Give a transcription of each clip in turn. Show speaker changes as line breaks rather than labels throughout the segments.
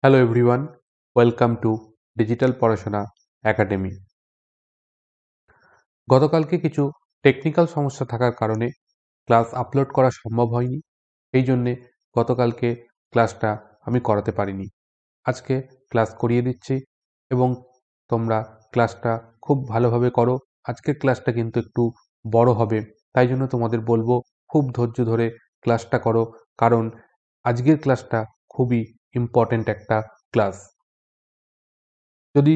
Hello everyone, welcome to digital পড়াশোনা academy. গতকালকে কিছু টেকনিক্যাল সমস্যা থাকার কারণে ক্লাস আপলোড করা সম্ভব হয়নি। এই জন্যে গতকালকে ক্লাসটা আমি করাতে পারিনি। আজকে ক্লাস করিয়ে দিচ্ছি এবং তোমরা ক্লাসটা খুব ভালোভাবে করো। আজকের ক্লাসটা কিন্তু একটু বড় হবে, তাই জন্য তোমাদের বলবো খুব ধৈর্য ধরে ক্লাসটা করো, কারণ আজকের ক্লাসটা খুবই ইম্পর্ট্যান্ট একটা ক্লাস। যদি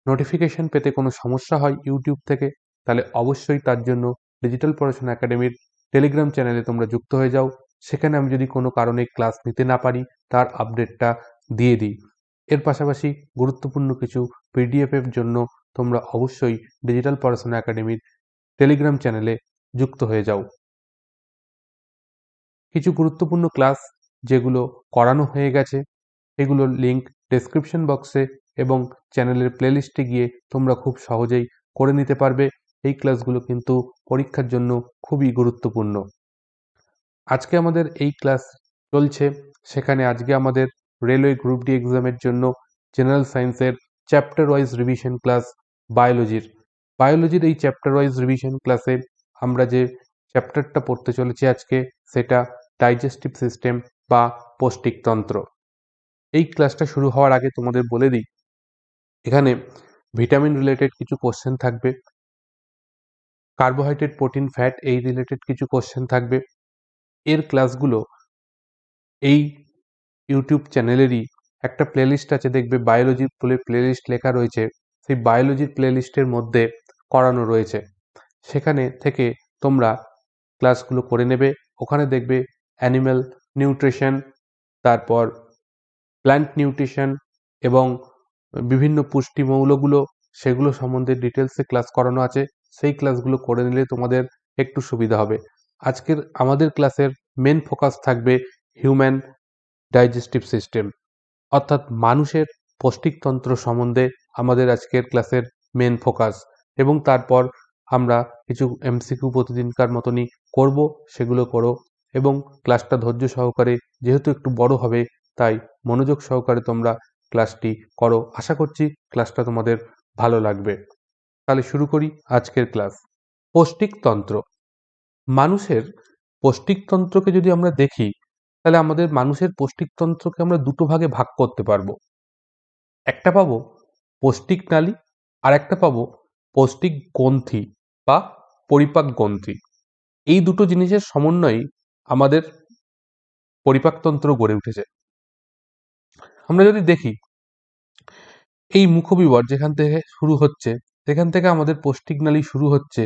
নোটিফিকেশন পেতে কোনো সমস্যা হয় ইউটিউব থেকে, তাহলে অবশ্যই তার জন্য ডিজিটাল পড়াশোনা একাডেমির টেলিগ্রাম চ্যানেলে তোমরা যুক্ত হয়ে যাও। সেখানে আমি যদি কোনো কারণে ক্লাস নিতে না পারি তার আপডেটটা দিয়ে দিই। এর পাশাপাশি গুরুত্বপূর্ণ কিছু পিডিএফের জন্য তোমরা অবশ্যই ডিজিটাল পড়াশোনা একাডেমির টেলিগ্রাম চ্যানেলে যুক্ত হয়ে যাও। কিছু গুরুত্বপূর্ণ ক্লাস যেগুলো করানো হয়ে গেছে এগুলোর লিঙ্ক ডেসক্রিপশন বক্সে এবং চ্যানেলের প্লেলিস্টে গিয়ে তোমরা খুব সহজেই করে নিতে পারবে। এই ক্লাসগুলো কিন্তু পরীক্ষার জন্য খুবই গুরুত্বপূর্ণ। আজকে আমাদের এই ক্লাস চলছে, সেখানে আজকে আমাদের রেলওয়ে গ্রুপ ডি এক্সামের জন্য জেনারেল সায়েন্সের চ্যাপ্টার ওয়াইজ রিভিশন ক্লাস বায়োলজির এই চ্যাপ্টার ওয়াইজ রিভিশন ক্লাসে আমরা যে চ্যাপ্টারটা পড়তে চলেছি আজকে, সেটা ডাইজেস্টিভ সিস্টেম বা পৌষ্টিকতন্ত্র। এই ক্লাসটা শুরু হওয়ার আগে তোমাদের বলে দিই, এখানে ভিটামিন রিলেটেড কিছু কোশ্চেন থাকবে, কার্বোহাইড্রেট, প্রোটিন, ফ্যাট এই রিলেটেড কিছু কোশ্চেন থাকবে। এর ক্লাসগুলো এই ইউটিউব চ্যানেলেরই একটা প্লেলিস্ট আছে, দেখবে বায়োলজি বলে প্লেলিস্ট লেখা রয়েছে, সেই বায়োলজির প্লেলিস্টের মধ্যে করানো রয়েছে। সেখানে থেকে তোমরা ক্লাসগুলো করে নেবে। ওখানে দেখবে অ্যানিম্যাল নিউট্রিশন, তারপর প্ল্যান্ট নিউট্রিশন এবং বিভিন্ন পুষ্টিমৌলগুলো, সেগুলো সম্বন্ধে ডিটেলসে ক্লাস করানো আছে। সেই ক্লাসগুলো করে নিলে তোমাদের একটু সুবিধা হবে। আজকের আমাদের ক্লাসের মেন ফোকাস থাকবে হিউম্যান ডাইজেস্টিভ সিস্টেম, অর্থাৎ মানুষের পৌষ্টিকতন্ত্র সম্বন্ধে আমাদের আজকের ক্লাসের মেন ফোকাস। এবং তারপর আমরা কিছু এমসিকিউ প্রতিদিনকার মতনই করব, সেগুলো করো এবং ক্লাসটা ধৈর্য সহকারে, যেহেতু একটু বড় হবে তাই মনোযোগ সহকারে তোমরা ক্লাসটি করো। আশা করছি ক্লাসটা তোমাদের ভালো লাগবে। তাহলে শুরু করি আজকের ক্লাস। পৌষ্টিকতন্ত্র। মানুষের পৌষ্টিকতন্ত্রকে যদি আমরা দেখি, তাহলে আমাদের মানুষের পৌষ্টিকতন্ত্রকে আমরা দুটো ভাগে ভাগ করতে পারবো। একটা পাবো পৌষ্টিক নালী, আর একটা পাবো পৌষ্টিক গ্রন্থি বা পরিপাক গ্রন্থি। এই দুটো জিনিসের সমন্বয়ে আমাদের পরিপাকতন্ত্র গড়ে উঠেছে। আমরা যদি দেখি, এই মুখবিবর যেখান থেকে শুরু হচ্ছে, সেখান থেকে আমাদের পৌষ্টিক নালী শুরু হচ্ছে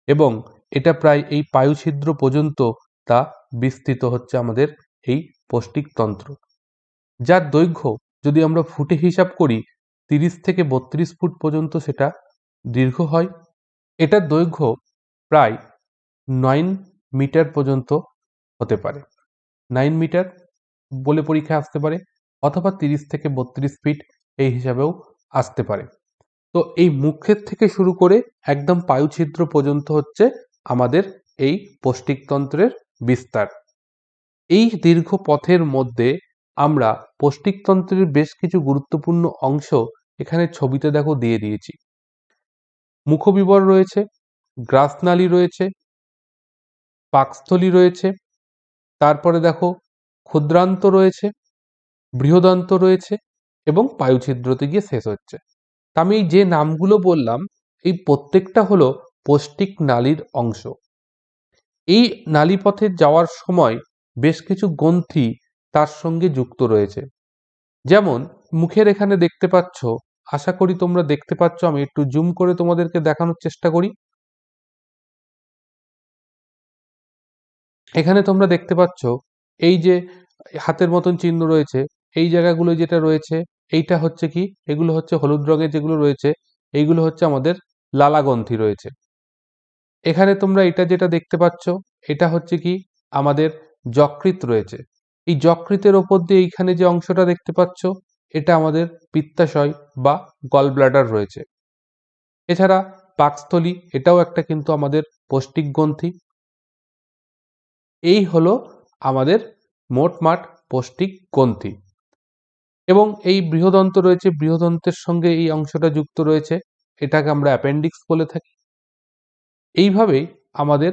এবং এটা প্রায় এই পায়ুছিদ্র পর্যন্ত তা বিস্তৃত হচ্ছে আমাদের এই পৌষ্টিকতন্ত্র, যার দৈর্ঘ্য যদি আমরা ফুটে হিসাব করি 30 থেকে 32 ফুট পর্যন্ত সেটা দীর্ঘ হয়। এটার দৈর্ঘ্য প্রায় 9 মিটার পর্যন্ত হতে পারে। 9 মিটার বলে পরীক্ষায় আসতে পারে, অথবা 30 থেকে 32 ফিট এই হিসাবেও আসতে পারে। তো এই মুখের থেকে শুরু করে একদম পায়ুছিদ্র পর্যন্ত হচ্ছে আমাদের এই পৌষ্টিকতন্ত্রের বিস্তার। এই দীর্ঘ পথের মধ্যে আমরা পৌষ্টিকতন্ত্রের বেশ কিছু গুরুত্বপূর্ণ অংশ এখানে ছবিতে দেখো দিয়ে দিয়েছি। মুখবিবর রয়েছে, গ্রাসনালী রয়েছে, পাকস্থলী রয়েছে, তারপরে দেখো ক্ষুদ্রান্ত রয়েছে, বৃহদান্ত রয়েছে এবং পায়ুছিদ্রতে গিয়ে শেষ হচ্ছে। আমি এই যে নামগুলো বললাম, এই প্রত্যেকটা হলো পৌষ্টিক নালীর অংশ। এই নালীপথে যাওয়ার সময় বেশ কিছু গ্রন্থি তার সঙ্গে যুক্ত রয়েছে। যেমন মুখের এখানে দেখতে পাচ্ছ, আশা করি তোমরা দেখতে পাচ্ছ, আমি একটু জুম করে তোমাদেরকে দেখানোর চেষ্টা করি। এখানে তোমরা দেখতে পাচ্ছ এই যে হাতের মতন চিহ্ন রয়েছে, এই জায়গাগুলো যেটা রয়েছে এইটা হচ্ছে কি, এগুলো হচ্ছে হলুদ রঙের যেগুলো রয়েছে, এইগুলো হচ্ছে আমাদের লালাগ্রন্থি রয়েছে। এখানে তোমরা এটা যেটা দেখতে পাচ্ছ, এটা হচ্ছে কি আমাদের যকৃৎ রয়েছে। এই যকৃতের ওপর দিয়ে এইখানে যে অংশটা দেখতে পাচ্ছ, এটা আমাদের পিত্তাশয় বা গল ব্লাডার রয়েছে। এছাড়া পাকস্থলী, এটাও একটা কিন্তু আমাদের পৌষ্টিক গ্রন্থি। এই হলো আমাদের মোটমাট পৌষ্টিক গ্রন্থি। এবং এই বৃহদন্ত রয়েছে, বৃহদন্তের সঙ্গে এই অংশটা যুক্ত রয়েছে, এটাকে আমরা অ্যাপেন্ডিক্স বলে থাকি। এইভাবেই আমাদের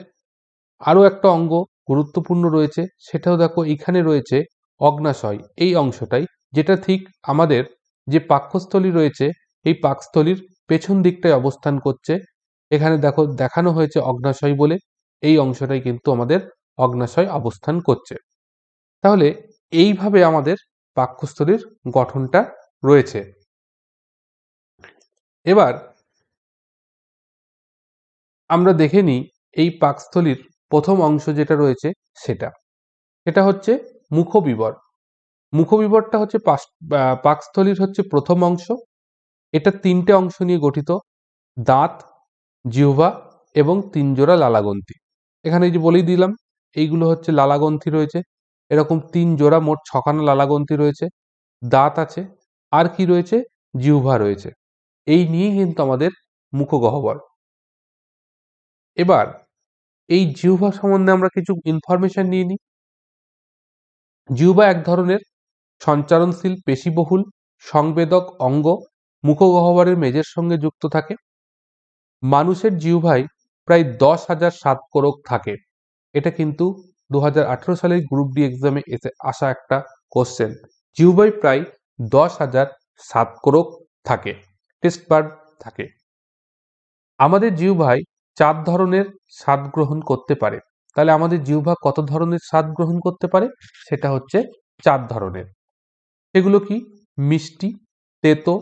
আরও একটা অঙ্গ গুরুত্বপূর্ণ রয়েছে, সেটাও দেখো এখানে রয়েছে অগ্নাশয়, এই অংশটাই, যেটা ঠিক আমাদের যে পাকস্থলী রয়েছে এই পাকস্থলীর পেছন দিকটায় অবস্থান করছে। এখানে দেখো দেখানো হয়েছে অগ্নাশয় বলে, এই অংশটাই কিন্তু আমাদের অগ্নাশয় অবস্থান করছে। তাহলে এইভাবে আমাদের পাকস্থলীর গঠনটা রয়েছে। এবার আমরা দেখে নিই এই পাকস্থলীর প্রথম অংশ যেটা রয়েছে সেটা হচ্ছে মুখবিবর। মুখবিবরটা হচ্ছে পাকস্থলীর হচ্ছে প্রথম অংশ। এটা তিনটে অংশ নিয়ে গঠিত: দাঁত, জিহ্বা এবং 3 জোড়া লালাগ্রন্থি। এখানে এই যে বলেই দিলাম, এইগুলো হচ্ছে লালাগ্রন্থি রয়েছে, এরকম 3 জোড়া, মোট 6খানা লালাগ্রন্থি রয়েছে, দাঁত আছে, আর কি রয়েছে, জিহ্বা রয়েছে। এই নিয়েই কিন্তু আমাদের মুখগহ্বর। এবার এই জিহ্বা সম্বন্ধে আমরা কিছু ইনফরমেশন নিয়ে নিই। জিহ্বা এক ধরনের সঞ্চারণশীল পেশিবহুল সংবেদক অঙ্গ, মুখগহ্বরের মেঝের সঙ্গে যুক্ত থাকে। মানুষের জিহ্বায় প্রায় 10,000 স্বাদকোরক থাকে। এটা কিন্তু 2018 সালের গ্রুপ ডি এক্সামে আসা একটা কোশ্চেন। জিহ্বায় প্রায় 10,000 স্বাদকোরক থাকে, টেস্ট বাড থাকে। আমাদের জিহ্বায় 4 ধরনের স্বাদ গ্রহণ করতে পারে। তাহলে আমাদের জিহ্বা কত ধরনের স্বাদ গ্রহণ করতে পারে? সেটা হচ্ছে 4 ধরনের। সেগুলো কি? মিষ্টি, তেতো,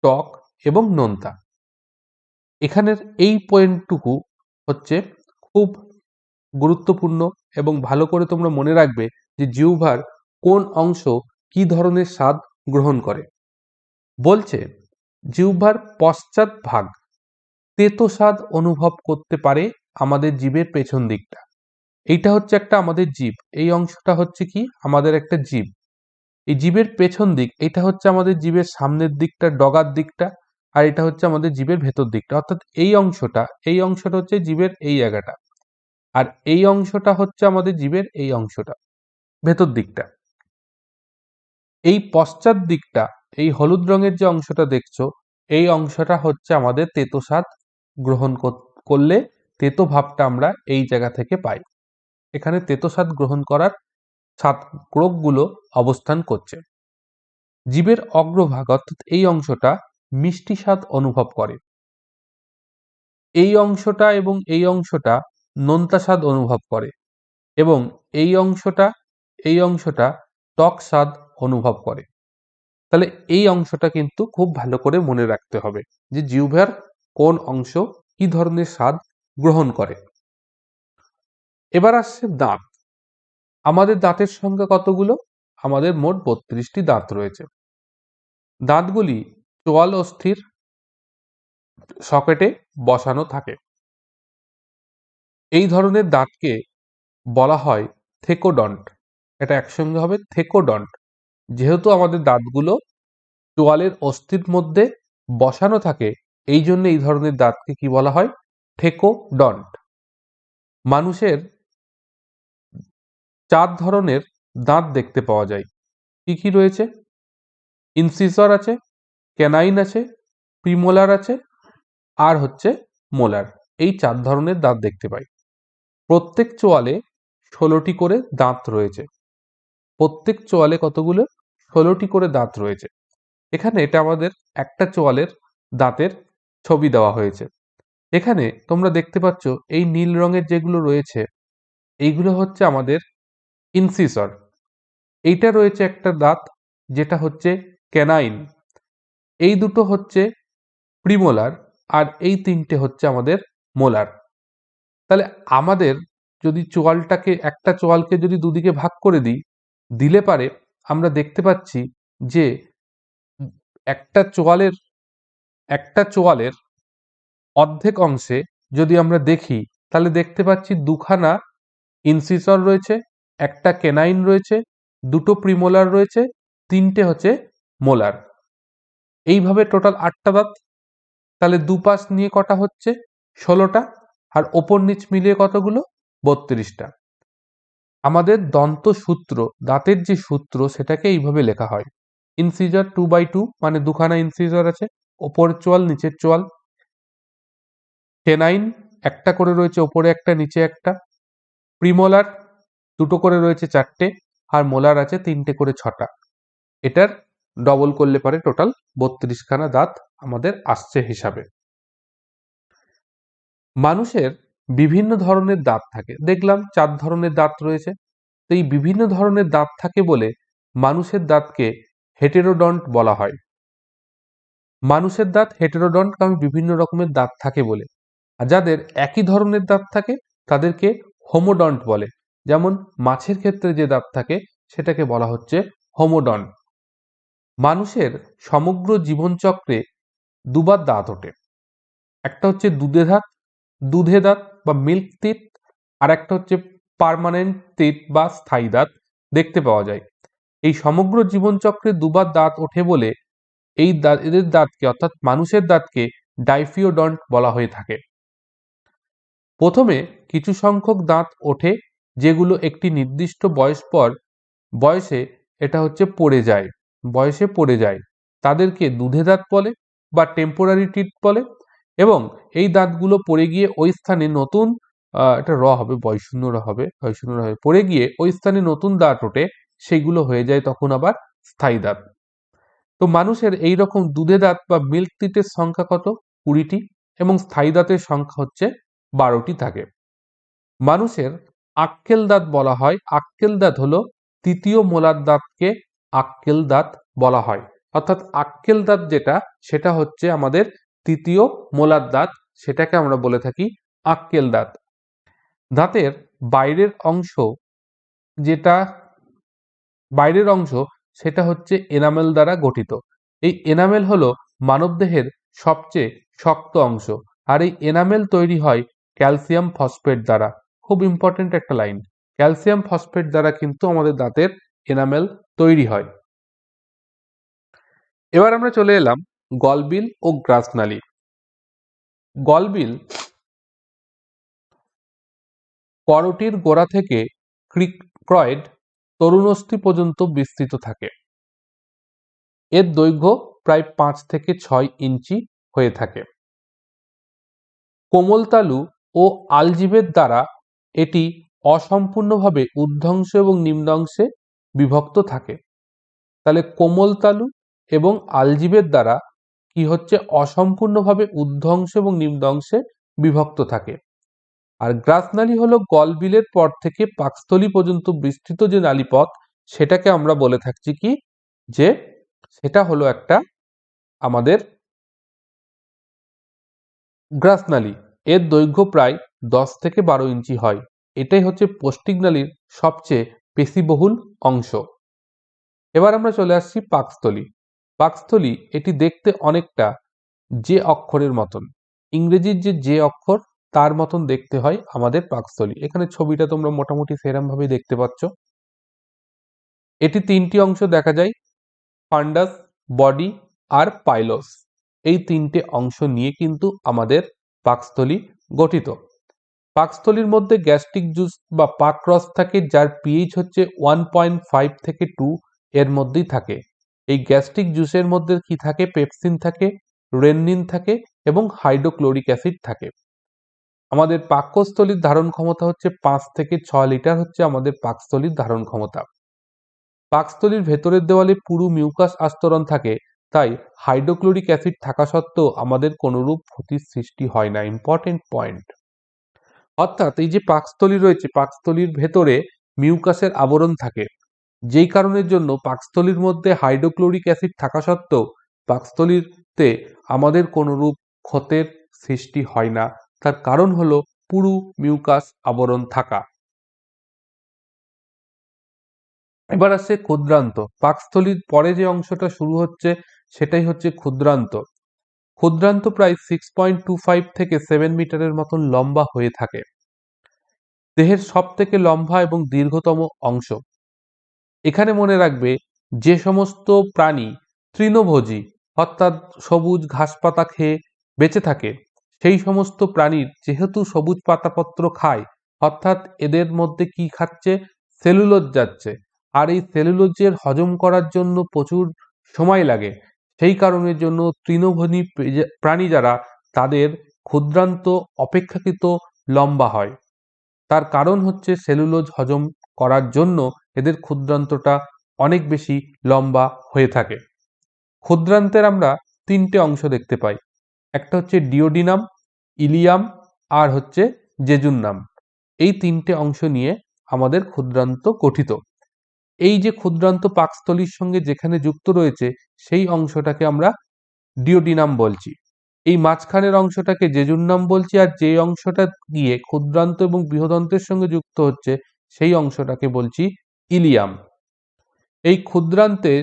টক এবং নোনতা। এখানের এই পয়েন্টটুকু হচ্ছে খুব গুরুত্বপূর্ণ এবং ভালো করে তোমরা মনে রাখবে যে জিহ্বার কোন অংশ কি ধরনের স্বাদ গ্রহণ করে। বলছে জিহ্বার পশ্চাৎ ভাগ তেতো স্বাদ অনুভব করতে পারে আমাদের জিভের পেছন দিকটা। এইটা হচ্ছে একটা আমাদের জিভ, এই অংশটা হচ্ছে কি আমাদের একটা জিভ। এই জিভের পেছন দিক, এটা হচ্ছে আমাদের জিভের সামনের দিকটা, ডগার দিকটা, আর এটা হচ্ছে আমাদের জিভের ভেতর দিকটা। অর্থাৎ এই অংশটা হচ্ছে জিভের এই জায়গাটা, আর এই অংশটা হচ্ছে আমাদের জিভের এই অংশটা, ভেতর দিকটা। এই পশ্চাৎ দিকটা, এই হলুদ রঙের যে অংশটা দেখছো, এই অংশটা হচ্ছে আমাদের তেতো স্বাদ গ্রহণ করলে তেতো ভাবটা আমরা এই জায়গা থেকে পাই। এখানে তেতো স্বাদ গ্রহণ করার স্বাদকোরকগুলো অবস্থান করছে। জিভের অগ্রভাগ অর্থাৎ এই অংশটা মিষ্টি স্বাদ অনুভব করে। এই অংশটা এবং এই অংশটা নোনতা স্বাদ অনুভব করে, এবং এই অংশটা টক স্বাদ অনুভব করে। তাহলে এই অংশটা কিন্তু খুব ভালো করে মনে রাখতে হবে যে জিহ্বার কোন অংশ কি ধরনের স্বাদ গ্রহণ করে। এবার আসছে দাঁত। আমাদের দাঁতের সংখ্যা কতগুলো? আমাদের মোট 32টি দাঁত রয়েছে। দাঁতগুলি চোয়াল অস্থির সকেটে বসানো থাকে। এই ধরনের দাঁতকে বলা হয় থেকোডন্ট। এটা একসঙ্গে হবে থেকোডন্ট। যেহেতু আমাদের দাঁতগুলো চোয়ালের অস্থির মধ্যে বসানো থাকে, এই জন্য এই ধরনের দাঁতকে কি বলা হয়? থেকোডন্ট। মানুষের 4 ধরনের দাঁত দেখতে পাওয়া যায়। কি কি রয়েছে? ইনসিসর আছে, ক্যানাইন আছে, প্রিমোলার আছে, আর হচ্ছে মোলার। এই 4 ধরনের দাঁত দেখতে পাই। প্রত্যেক চোয়ালে 16টি করে দাঁত রয়েছে। প্রত্যেক চোয়ালে কতগুলো? 16টি করে দাঁত রয়েছে। এখানে এটা আমাদের একটা চোয়ালের দাঁতের ছবি দেওয়া হয়েছে। এখানে তোমরা দেখতে পাচ্ছ এই নীল রঙের যেগুলো রয়েছে, এইগুলো হচ্ছে আমাদের ইনসিসর। এইটা রয়েছে একটা দাঁত যেটা হচ্ছে ক্যানাইন। এই দুটো হচ্ছে প্রিমোলার, আর এই 3টে হচ্ছে আমাদের মোলার। তাহলে আমাদের যদি একটা চোয়ালকে যদি দুদিকে ভাগ করে দিলে পারে আমরা দেখতে পাচ্ছি যে একটা চোয়ালের অর্ধেক অংশে যদি আমরা দেখি, তাহলে দেখতে পাচ্ছি 2খানা ইনসিসর রয়েছে, একটা ক্যানাইন রয়েছে, 2টো প্রিমোলার রয়েছে, 3টে হচ্ছে মোলার। এইভাবে টোটাল 8টা দাঁত। তাহলে দুপাশ নিয়ে কটা হচ্ছে? 16টা, আর ওপর নিচ মিলিয়ে কতগুলো? 32টা। আমাদের দন্ত সূত্র, দাঁতের যে সূত্র, সেটাকে এইভাবে লেখা হয়: ইনসিজার 2/2 মানে দুখানা ইনসিজার আছে, ওপর চোয়াল নিচের চোয়াল। টেনাইন একটা করে রয়েছে, ওপরে একটা নিচে একটা। প্রিমোলার দুটো করে রয়েছে 4টে, আর মোলার আছে 3টে করে 6টা। এটার ডবল করলে পারে টোটাল 32খানা দাঁত আমাদের আসছে হিসাবে। মানুষের বিভিন্ন ধরনের দাঁত থাকে, দেখলাম 4 ধরনের দাঁত রয়েছে। তো এই বিভিন্ন ধরনের দাঁত থাকে বলে মানুষের দাঁতকে হেটেরোডন্ট বলা হয়। মানুষের দাঁত হেটেরোডন্ট কারণ বিভিন্ন রকমের দাঁত থাকে বলে। আর যাদের একই ধরনের দাঁত থাকে তাদেরকে হোমোডন্ট বলে। যেমন মাছের ক্ষেত্রে যে দাঁত থাকে সেটাকে বলা হচ্ছে হোমোডন্ট। মানুষের সমগ্র জীবনচক্রে দুবার দাঁত ওঠে। একটা হচ্ছে দুধে দাঁত বা মিল্ক টিথ, আর একটা হচ্ছে পার্মানেন্ট টিথ বা স্থায়ী দাঁত দেখতে পাওয়া যায়। এই সমগ্র জীবনচক্রে দুবার দাঁত ওঠে বলে এদের দাঁতকে অর্থাৎ মানুষের দাঁতকে ডাইফিওডন্ট বলা হয়ে থাকে। প্রথমে কিছু সংখ্যক দাঁত ওঠে যেগুলো একটি নির্দিষ্ট বয়সে এটা হচ্ছে পড়ে যায়, তাদেরকে দুধে দাঁত বলে বা টেম্পোরারি টিথ বলে। এবং এই দাঁতগুলো পড়ে গিয়ে ওই স্থানে নতুন এটা র হবে, বয়শূন্য র হবে, পড়ে গিয়ে ওই স্থানে নতুন দাঁত ওঠে, সেগুলো হয়ে যায় তখন আবার স্থায়ী দাঁত। তো মানুষের এই রকম দুধে দাঁত বা মিল্ক টিথের সংখ্যা কত? 20টি, এবং স্থায়ী দাঁতের সংখ্যা হচ্ছে 12টি থাকে। মানুষের আক্কেল দাঁত বলা হয়, আক্কেল দাঁত হলো তৃতীয় মোলার দাঁতকে আক্কেল দাঁত বলা হয়। অর্থাৎ আক্কেল দাঁত যেটা সেটা হচ্ছে আমাদের তৃতীয় মোলার দাঁত, সেটাকে আমরা বলে থাকি আক্কেল দাঁত। দাঁতের বাইরের অংশ সেটা হচ্ছে এনামেল দ্বারা গঠিত। এই এনামেল হলো মানবদেহের সবচেয়ে শক্ত অংশ, আর এই এনামেল তৈরি হয় ক্যালসিয়াম ফসফেট দ্বারা। খুব ইম্পর্টেন্ট একটা লাইন, ক্যালসিয়াম ফসফেট দ্বারা কিন্তু আমাদের দাঁতের এনামেল তৈরি হয়। এবার আমরা চলে এলাম গলবিল ও গ্রাসনালি। গলবিল করোটির গোড়া থেকে ক্রিকয়েড তরুণস্থি পর্যন্ত বিস্তৃত থাকে। এর দৈর্ঘ্য প্রায় 5 থেকে 6 ইঞ্চি হয়ে থাকে। কোমলতালু ও আলজিবের দ্বারা এটি অসম্পূর্ণভাবে ঊর্ধ্বাংশ এবং নিম্নাংশে বিভক্ত থাকে। তাহলে কোমলতালু এবং আলজিবের দ্বারা কি হচ্ছে? অসম্পূর্ণভাবে ঊর্ধ্বাংশ এবং নিম্নাংশে বিভক্ত থাকে। আর গ্রাসনালি হলো গলবিলের পর থেকে পাকস্থলী পর্যন্ত বিস্তৃত যে নালীপথ, সেটাকে আমরা বলে থাকছি কি, যে সেটা হলো একটা আমাদের গ্রাসনালি। এর দৈর্ঘ্য প্রায় 10 থেকে 12 ইঞ্চি হয়। এটাই হচ্ছে পৌষ্টিকনালীর সবচেয়ে পেশিবহুল অংশ। এবার আমরা চলে আসছি পাকস্থলী। পাকস্থলী এটি দেখতে অনেকটা যে অক্ষরের মতন, ইংরেজির যে অক্ষর তার মতন দেখতে হয় আমাদের পাকস্থলী। এখানে ছবিটা তোমরা মোটামুটি সেরকম ভাবে দেখতে পাচ্ছ। এটি 3টি অংশ দেখা যায়, ফান্ডাস, বডি আর পাইলস। এই 3টে অংশ নিয়ে কিন্তু আমাদের পাকস্থলী গঠিত। পাকস্থলীর মধ্যে গ্যাস্ট্রিক জুস বা পাকরস থাকে, যার পিএইচ হচ্ছে 1.5 থেকে 2 এর মধ্যেই থাকে। এই গ্যাস্ট্রিক জুসের মধ্যে কি থাকে? পেপসিন থাকে, রেননিন থাকে এবং হাইড্রোক্লোরিক অ্যাসিড থাকে। আমাদের পাকস্থলীর ধারণ ক্ষমতা হচ্ছে 5 থেকে 6 লিটার হচ্ছে আমাদের পাকস্থলীর ধারণ ক্ষমতা। পাকস্থলীর ভেতরের দেওয়ালে পুরু মিউকাস আস্তরণ থাকে, তাই হাইড্রোক্লোরিক অ্যাসিড থাকা সত্ত্বেও আমাদের কোনরূপ ক্ষতির সৃষ্টি হয় না। Important point. অর্থাৎ এই যে পাকস্থলী রয়েছে, পাকস্থলীর ভেতরে মিউকাসের আবরণ থাকে, যেই কারণের জন্য পাকস্থলীর মধ্যে হাইড্রোক্লোরিক অ্যাসিড থাকা সত্ত্বেও পাকস্থলীতে আমাদের কোনরূপ ক্ষতের সৃষ্টি হয় না। তার কারণ হলো পুরু মিউকাস আবরণ থাকা। এবার আসছে ক্ষুদ্রান্ত। পাকস্থলীর পরে যে অংশটা শুরু হচ্ছে সেটাই হচ্ছে ক্ষুদ্রান্ত। ক্ষুদ্রান্ত প্রায় 6.25 থেকে 7 মিটারের মতন লম্বা হয়ে থাকে। দেহের সব থেকে লম্বা এবং দীর্ঘতম অংশ। এখানে মনে রাখবে, যে সমস্ত প্রাণী তৃণভোজী অর্থাৎ সবুজ ঘাস পাতা খেয়ে বেঁচে থাকে, সেই সমস্ত প্রাণীর যেহেতু সবুজ পাতাপত্র খায়, অর্থাৎ এদের মধ্যে কি খাচ্ছে? সেলুলোজ যাচ্ছে। আর এই সেলুলোজের হজম করার জন্য প্রচুর সময় লাগে। সেই কারণের জন্য তৃণভোজী প্রাণী যারা, তাদের ক্ষুদ্রান্ত অপেক্ষাকৃত লম্বা হয়। তার কারণ হচ্ছে সেলুলোজ হজম করার জন্য এদের ক্ষুদ্রান্তটা অনেক বেশি লম্বা হয়ে থাকে। ক্ষুদ্রান্তের আমরা তিনটে অংশ দেখতে পাই। একটা হচ্ছে ডিওডিনাম, ইলিয়াম আর হচ্ছে জেজুন্নাম। এই তিনটে অংশ নিয়ে আমাদের ক্ষুদ্রান্ত গঠিত। এই যে ক্ষুদ্রান্ত পাকস্থলীর সঙ্গে যেখানে যুক্ত রয়েছে সেই অংশটাকে আমরা ডিওডিনাম বলছি। এই মাঝখানের অংশটাকে জেজুন্নাম বলছি, আর যে অংশটা গিয়ে ক্ষুদ্রান্ত এবং বৃহদন্তের সঙ্গে যুক্ত হচ্ছে সেই অংশটাকে বলছি ইলিয়াম। এই ক্ষুদ্রান্তে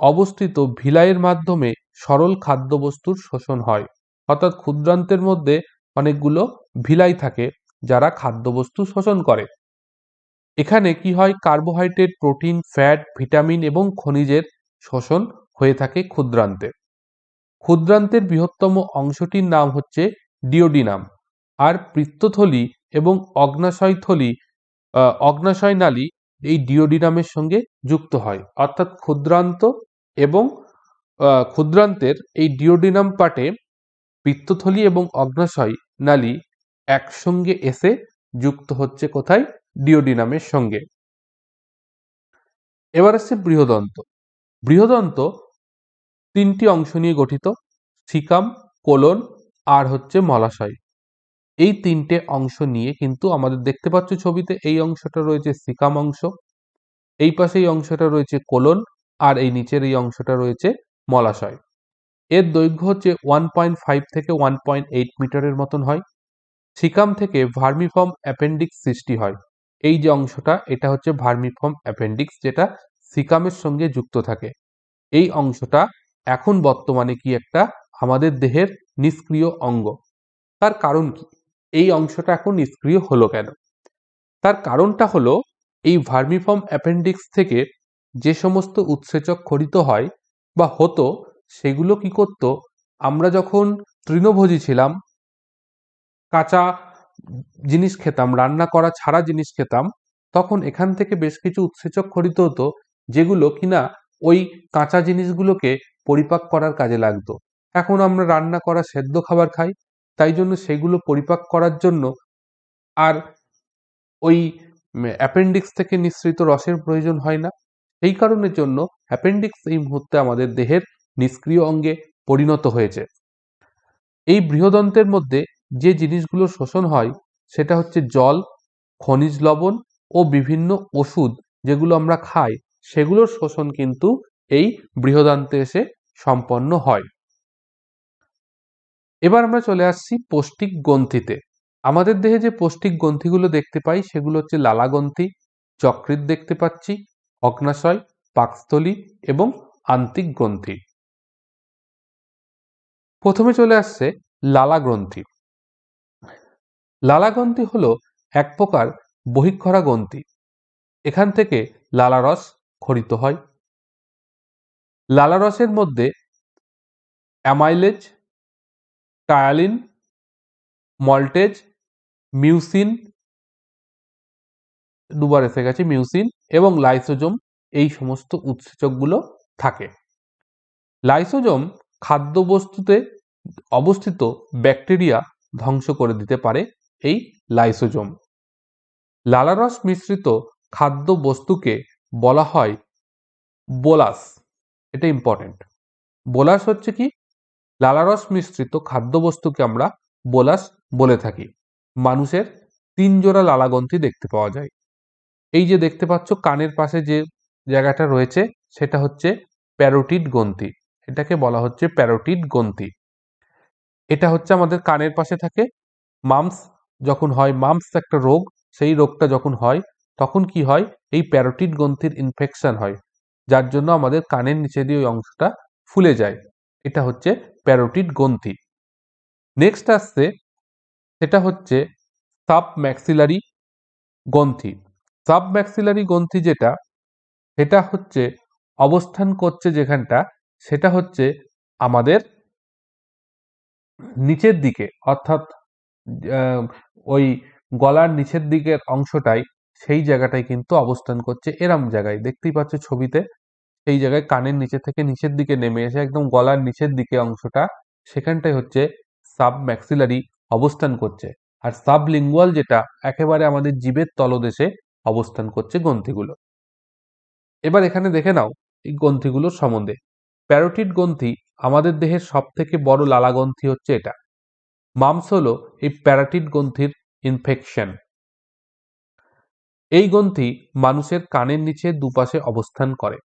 অবস্থিত ভিলাইয়ের মাধ্যমে সরল খাদ্যবস্তুর শোষণ হয়। অর্থাৎ ক্ষুদ্রান্তের মধ্যে অনেকগুলো ভিলাই থাকে যারা খাদ্যবস্তু শোষণ করে। এখানে কি হয়, কার্বোহাইড্রেট, প্রোটিন, ফ্যাট, ভিটামিন এবং খনিজের শোষণ হয়ে থাকে ক্ষুদ্রান্তে। ক্ষুদ্রান্তের বৃহত্তম অংশটির নাম হচ্ছে ডিওডিনাম। আর পৃষ্ঠথলি এবং অগ্নাশয় নালী এই ডিওডিনামের সঙ্গে যুক্ত হয়। অর্থাৎ ক্ষুদ্রান্ত এবং ক্ষুদ্রান্তের এই ডিওডিনাম পার্টে পৃষ্ঠথলি এবং অগ্নাশয় নালী একসঙ্গে এসে যুক্ত হচ্ছে কোথায়? ডিওডিনামের সঙ্গে। এবার আসছে বৃহদন্ত। বৃহদন্ত তিনটি অংশ নিয়ে গঠিত: সিকাম, কোলন আর হচ্ছে মলাশয়। এই তিনটে অংশ নিয়ে কিন্তু আমাদের দেখতে পাচ্ছ ছবিতে, এই অংশটা রয়েছে সিকাম অংশ, এই পাশে এই অংশটা রয়েছে কোলন, আর এই নিচের এই অংশটা রয়েছে মলাশয়। এর দৈর্ঘ্য হচ্ছে 1.5 থেকে 1.8 মিটারের মতন হয়। সিকাম থেকে ভার্মিফর্ম অ্যাপেন্ডিক্স সৃষ্টি হয়। এই যে অংশটা, এটা হচ্ছে ভার্মিফর্ম অ্যাপেন্ডিক্স, যেটা সিকামের সঙ্গে যুক্ত থাকে। এই অংশটা এখন বর্তমানে কি একটা আমাদের দেহের নিষ্ক্রিয় অঙ্গ। তার কারণ কি? এই অংশটা এখন নিষ্ক্রিয় হলো কেন? তার কারণটা হলো, এই ভার্মিফর্ম অ্যাপেন্ডিক্স থেকে যে সমস্ত উৎসেচক খরিত হয় বা হতো, সেগুলো কি করত, আমরা যখন তৃণভোজী ছিলাম, কাঁচা জিনিস খেতাম, রান্না করা ছাড়া জিনিস খেতাম, তখন এখান থেকে বেশ কিছু উৎসেচক খরিত হতো যেগুলো কিনা ওই কাঁচা জিনিসগুলোকে পরিপাক করার কাজে লাগতো। এখন আমরা রান্না করা সেদ্ধ খাবার খাই, তাই জন্য সেগুলো পরিপাক করার জন্য আর ওই অ্যাপেন্ডিক্স থেকে নিঃসৃত রসের প্রয়োজন হয় না। এই কারণের জন্য অ্যাপেন্ডিক্স এই মুহূর্তে আমাদের দেহের নিষ্ক্রিয় অঙ্গে পরিণত হয়েছে। এই বৃহদন্তের মধ্যে যে জিনিসগুলো শোষণ হয় সেটা হচ্ছে জল, খনিজ লবণ ও বিভিন্ন ওষুধ যেগুলো আমরা খাই, সেগুলোর শোষণ কিন্তু এই বৃহদান্তে এসে সম্পন্ন হয়। এবার আমরা চলে আসছি পৌষ্টিক গ্রন্থিতে। আমাদের দেহে যে পৌষ্টিক গ্রন্থিগুলো দেখতে পাই সেগুলো হচ্ছে লালাগ্রন্থি, যকৃৎ দেখতে পাচ্ছি, অগ্নাশয়, পাকস্থলী এবং আন্তিক গ্রন্থি। প্রথমে চলে আসছে লালাগ্রন্থি। লালাগ্রন্থি হলো এক প্রকার বহিঃক্ষরা গ্রন্থি। এখান থেকে লালারস ক্ষরিত হয়। লালারসের মধ্যে অ্যামাইলেজ, টায়ালিন, মল্টেজ, মিউসিন, দুবার এসে গেছে মিউসিন, এবং লাইসোজোম, এই সমস্ত উৎসেচকগুলো থাকে। লাইসোজোম খাদ্যবস্তুতে অবস্থিত ব্যাকটেরিয়া ধ্বংস করে দিতে পারে। এই লাইসোজোম লালারস মিশ্রিত খাদ্যবস্তুকে বলা হয় বোলাস। এটা ইম্পর্টেন্ট। বোলাস হচ্ছে কি? লালারস মিশ্রিত খাদ্যবস্তুকে আমরা বোলাস বলে থাকি। মানুষের 3 জোড়া লালাগ্রন্থি দেখতে পাওয়া যায়। এই যে দেখতে পাচ্ছ কানের পাশে যে জায়গাটা রয়েছে সেটা হচ্ছে প্যারোটিড গ্রন্থি। এটাকে বলা হচ্ছে প্যারোটিড গ্রন্থি। এটা হচ্ছে আমাদের কানের পাশে থাকে। মাম্পস যখন হয়, মাম্পস একটা রোগ, সেই রোগটা যখন হয় তখন কি হয়, এই প্যারোটিড গ্রন্থির ইনফেকশন হয়, যার জন্য আমাদের কানের নিচে দিয়ে ওই অংশটা ফুলে যায়। এটা হচ্ছে প্যারোটিড গ্রন্থি। নেক্সট আসছে, সেটা হচ্ছে সাবম্যাক্সিলারি গ্রন্থি। সাবম্যাক্সিলারি গ্রন্থি যেটা, সেটা হচ্ছে অবস্থান করছে যেখানটা, সেটা হচ্ছে আমাদের নিচের দিকে, অর্থাৎ ওই গলার নিচের দিকের অংশটাই, সেই জায়গাটায় কিন্তু অবস্থান করছে। এরম জায়গায় দেখতেই পাচ্ছ ছবিতে, এই জায়গায় কানের নিচে থেকে নিচের দিকে নেমে এসে একদম গলার নিচের দিকে অংশটা, সেখানটাই হচ্ছে সাবম্যাক্সিলারি অবস্থান করছে। আর সাবলিঙ্গুয়াল যেটা একেবারে আমাদের জিভের তলদেশে অবস্থান করছে গ্রন্থিগুলো। এবার এখানে দেখে নাও এই গ্রন্থিগুলোর সম্বন্ধে। প্যারোটিড গ্রন্থি আমাদের দেহের সব থেকে বড় লালা গ্রন্থি হচ্ছে এটা। মামস হলো এই প্যারাটিড গ্রন্থির ইনফেকশন। এই গ্রন্থি মানুষের কানের নিচে দুপাশে অবস্থান করে।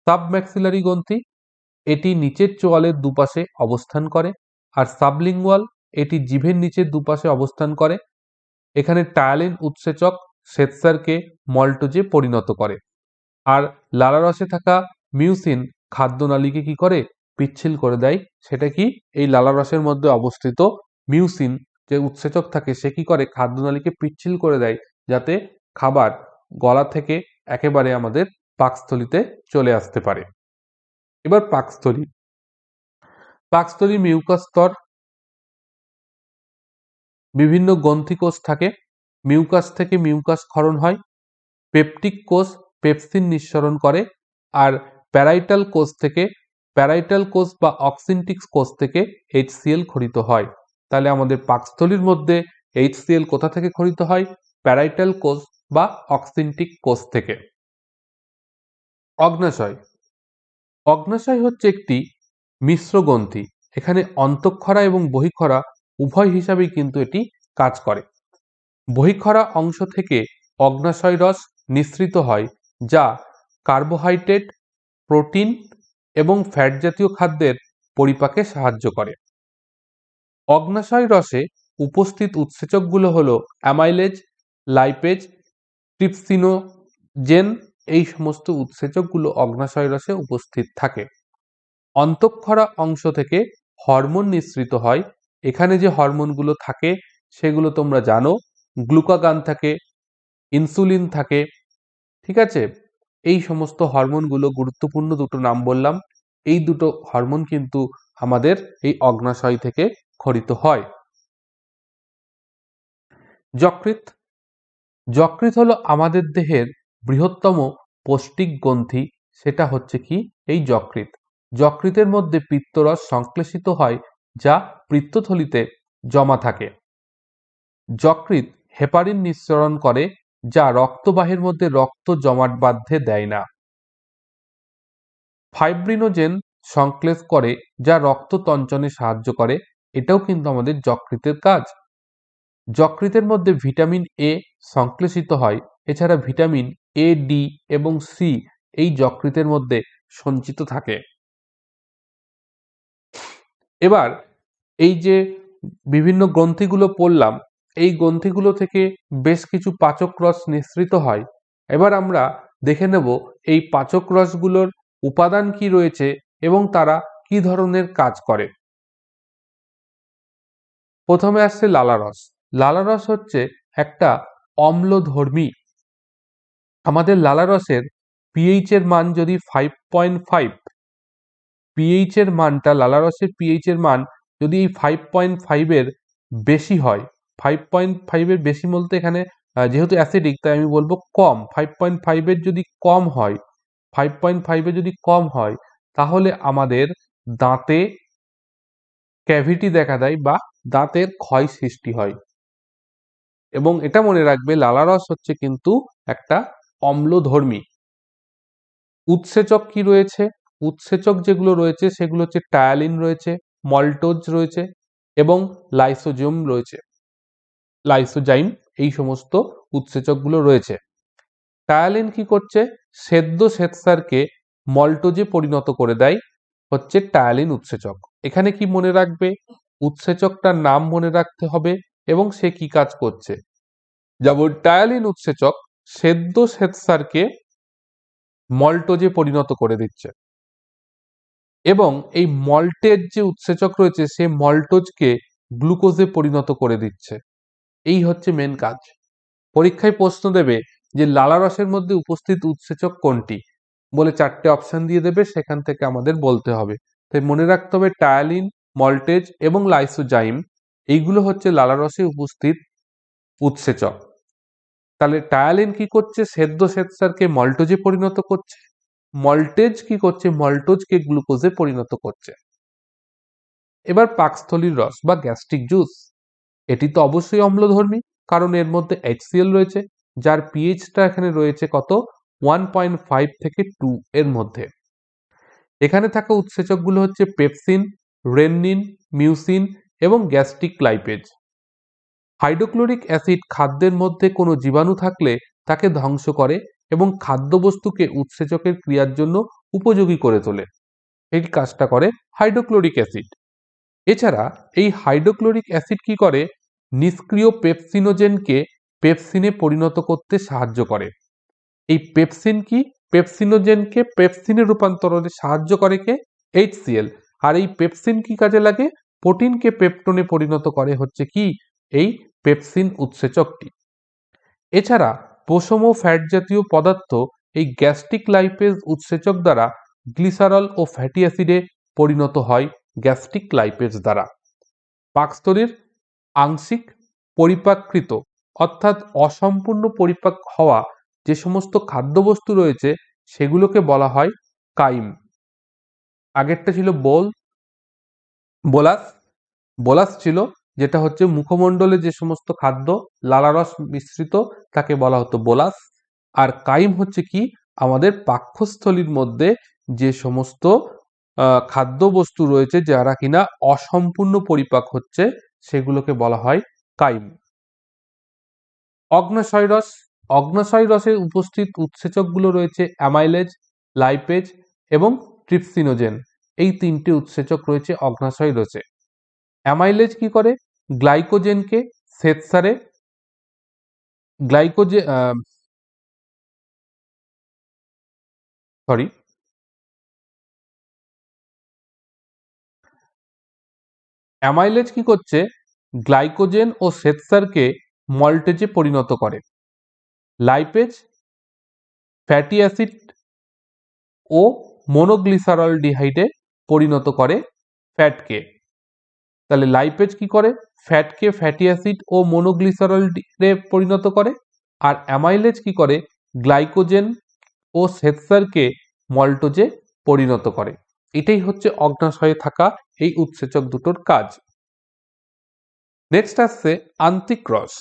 সাবম্যাক্সিলারি গ্রন্থি এটি নিচের চোয়ালের দুপাশে অবস্থান করে। আর সাবলিঙ্গুয়াল এটি জিভের নিচের দুপাশে অবস্থান করে। এখানে টায়ালিন উৎসেচক শ্বেতসারকে মল্টোজে পরিণত করে। আর লালারসে থাকা মিউসিন খাদ্যনালীকে কি করে, পিচ্ছিল করে দেয়। সেটা কি, এই লালারসের মধ্যে অবস্থিত মিউসিন যে উৎসেচক থাকে সে কি করে, খাদ্যনালীকে পিচ্ছিল করে দেয়, যাতে খাবার গলা থেকে একেবারে আমাদের পাকস্থলিতে চলে আসতে পারে। এবার পাকস্থলী। পাকস্থলী মিউকাস স্তর, বিভিন্ন গ্রন্থিকোষ থাকে। মিউকাস থেকে মিউকাস ক্ষরণ হয়। পেপটিক কোষ পেপসিন নিঃসরণ করে। আর প্যারাইটাল কোষ থেকে, প্যারাইটাল কোষ বা অক্সিনটিক্স কোষ থেকে HCl খরিত হয়। তাহলে আমাদের পাকস্থলীর মধ্যে HCl কোথা থেকে খরিত হয়? প্যারাইটাল কোষ বা অক্সিনটিক কোষ থেকে। অগ্নাশয়। অগ্নাশয় হচ্ছে একটি মিশ্র গ্রন্থি। এখানে অন্তঃক্ষরা এবং বহিঃক্ষরা উভয় হিসাবেই কিন্তু এটি কাজ করে। বহিঃক্ষরা অংশ থেকে অগ্নাশয় রস নিঃসৃত হয়, যা কার্বোহাইড্রেট, প্রোটিন এবং ফ্যাট জাতীয় খাদ্যের পরিপাকে সাহায্য করে। অগ্নাশয় রসে উপস্থিত উৎসেচকগুলো হলো অ্যামাইলেজ, লাইপেজ, ট্রিপসিনোজেন। এই সমস্ত উৎসেচকগুলো অগ্নাশয় রসে উপস্থিত থাকে। অন্তঃক্ষরা অংশ থেকে হরমোন নিঃসৃত হয়। এখানে যে হরমোনগুলো থাকে সেগুলো তোমরা জানো, গ্লুকাগান থাকে, ইনসুলিন থাকে, ঠিক আছে। এই সমস্ত হরমোনগুলো, গুরুত্বপূর্ণ দুটো নাম বললাম, এই দুটো হরমোন কিন্তু আমাদের এই অগ্নাশয় থেকে ক্ষরিত হয়। যকৃৎ। যকৃৎ হলো আমাদের দেহের বৃহত্তম পৌষ্টিক গ্রন্থি। সেটা হচ্ছে কি, এই যকৃৎ। যকৃতের মধ্যে পিত্তরস সংশ্লেষিত হয়, যা পিত্তথলিতে জমা থাকে। যকৃৎ হেপারিন নিঃসরণ করে, যা রক্তবাহের মধ্যে রক্ত জমাট বাঁধতে দেয় না। ফাইব্রিনোজেন সংশ্লেষ করে, যা রক্ত তঞ্চনে সাহায্য করে। এটাও কিন্তু আমাদের যকৃতের কাজ। যকৃতের মধ্যে ভিটামিন এ সংশ্লেষিত হয়। এছাড়া ভিটামিন এ, ডি এবং সি এই যকৃতের মধ্যে সঞ্চিত থাকে। এবার এই যে বিভিন্ন গ্রন্থিগুলো পড়লাম, এই গ্রন্থিগুলো থেকে বেশ কিছু পাচক রস নিঃসৃত হয়। এবার আমরা দেখে নেব এই পাচক রসগুলোর উপাদান কি রয়েছে এবং তারা কি ধরনের কাজ করে। প্রথমে আসছে লালারস। লালারস হচ্ছে একটা অম্লধর্মী। আমাদের লালারসের পিএইচ এর মান যদি 5.5, পিএইচ এর মানটা, লালারসের পিএইচ এর মান যদি এই 5.5 এর বেশি হয়, 5.5 এর বেশি বলতে এখানে যেহেতু অ্যাসিডিক তাই আমি বলবো কম, 5.5 এর যদি কম হয়, 5.5 এর যদি কম হয়, তাহলে আমাদের দাঁতে ক্যাভিটি দেখা দেয় বা দাঁতের ক্ষয় সৃষ্টি হয়। এবং এটা মনে রাখবে, লালারস হচ্ছে কিন্তু একটা অম্লধর্মী। উৎসেচক কি রয়েছে? উৎসেচক যেগুলো রয়েছে সেগুলো হচ্ছে টায়ালিন রয়েছে, মল্টোজ রয়েছে এবং লাইসোজোম রয়েছে, লাইসোজাইম। এই সমস্ত উৎসেচকগুলো রয়েছে। টায়ালিন কি করছে? সেদ্ধ শ্বেতসারকে মল্টোজে পরিণত করে দেয়, হচ্ছে টায়ালিন উৎসেচক। এখানে কি মনে রাখবে? উৎসেচকটার নাম মনে রাখতে হবে এবং সে কি কাজ করছে। যেমন টায়ালিন উৎসেচক সেদ্ধ শ্বেতসারকে মল্টোজে পরিণত করে দিচ্ছে এবং এই মল্টের যে উৎসেচক রয়েছে সে মল্টোজকে গ্লুকোজে পরিণত করে দিচ্ছে। এই হচ্ছে মেন কাজ। পরীক্ষায় প্রশ্ন দেবে যে লালারসের মধ্যে উপস্থিত উৎসেচক কোনটি, বলে 4টে অপশন দিয়ে দেবে, সেখান থেকে আমাদের বলতে হবে। তাই মনে রাখতে হবে টায়ালিন, মল্টেজ এবং লাইসোজাইম, এইগুলো হচ্ছে লালারসে উপস্থিত উৎসেচক। তাহলে টায়ালিন কি করছে? সেদ্ধ শ্বেতসারকে মল্টোজে পরিণত করছে। মল্টেজ কি করছে, মল্টোজকে গ্লুকোজে পরিণত করছে। এবার পাকস্থলীর রস বা গ্যাস্ট্রিক জুস, এটি তো অবশ্যই অম্লধর্মী, কারণ এর মধ্যে HCl রয়েছে, যার পিএইচটা এখানে রয়েছে কত, 1.5 থেকে 2 এর মধ্যে। এখানে থাকা উৎসেচকগুলো হচ্ছে পেপসিন, রেননিন, মিউসিন এবং গ্যাস্ট্রিক লাইপেজ। হাইড্রোক্লোরিক অ্যাসিড খাদ্যের মধ্যে কোনো জীবাণু থাকলে তাকে ধ্বংস করে এবং খাদ্যবস্তুকে উৎসেচকের ক্রিয়ার জন্য উপযোগী করে তোলে। এই কাজটা করে হাইড্রোক্লোরিক অ্যাসিড। এছাড়া এই হাইড্রোক্লোরিক অ্যাসিড কি করে, নিষ্ক্রিয় পেপসিনোজেনকে পেপসিনে পরিণত করতে সাহায্য করে। এই পেপসিন কি, পেপসিনোজেনকে পেপসিনে রূপান্তরণে সাহায্য করে কে, HCl। আর এই পেপসিন কি কাজে লাগে, প্রোটিনকে পেপটোনে পরিণত করে হচ্ছে কি এই পেপসিন উৎসেচকটি। এছাড়া পশম ও ফ্যাট জাতীয় পদার্থ এই গ্যাস্ট্রিক লাইপেজ উৎসেচক দ্বারা গ্লিসারল ও ফ্যাটি অ্যাসিডে পরিণত হয় গ্যাস্ট্রিক লাইপেজ দ্বারা। পাকস্থলীর আংশিক পরিপাককৃত অর্থাৎ অসম্পূর্ণ পরিপাক হওয়া যে সমস্ত খাদ্যবস্তু রয়েছে সেগুলোকে বলা হয় কাইম। আগেরটা ছিল বোলাস। বোলাস ছিল যেটা হচ্ছে মুখমণ্ডলে যে সমস্ত খাদ্য লালারস মিশ্রিত তাকে বলা হতো বোলাস। আর কাইম হচ্ছে কি, আমাদের পাকস্থলীর মধ্যে যে সমস্ত খাদ্যবস্তু রয়েছে যারা কিনা অসম্পূর্ণ পরিপাক হচ্ছে সেগুলোকে বলা হয় কাইম। অগ্নাশয় রস, অগ্নাশয় রসে উপস্থিত উৎসেচকগুলো রয়েছে অ্যামাইলেজ, লাইপেজ এবং ট্রিপসিনোজেন। এই তিনটি উৎসেচক রয়েছে অগ্নাশয় রসে। অ্যামাইলেজ কি করে, গ্লাইকোজেনকে শ্বেতসারে অ্যামাইলেজ কি করছে, গ্লাইকোজেন ও শ্বেতসারকে মল্টেজে পরিণত করে। লাইপেজ ফ্যাটি অ্যাসিড ও মনোগ্লিসারলডিহাইডে পরিণত করে ফ্যাটকে। তাহলে লাইপেজ কি করে, ফ্যাটকে ফ্যাটি অ্যাসিড ও মনোগ্লিসারলডে পরিণত করে। আর অ্যামাইলেজ কি করে, গ্লাইকোজেন ও শ্বেতসারকে মল্টোজে পরিণত করে। এটাই হচ্ছে অগ্নাশয়ে থাকা এই উৎসেচক দুটোর কাজ। নেক্সট আসছে আন্তিক রস।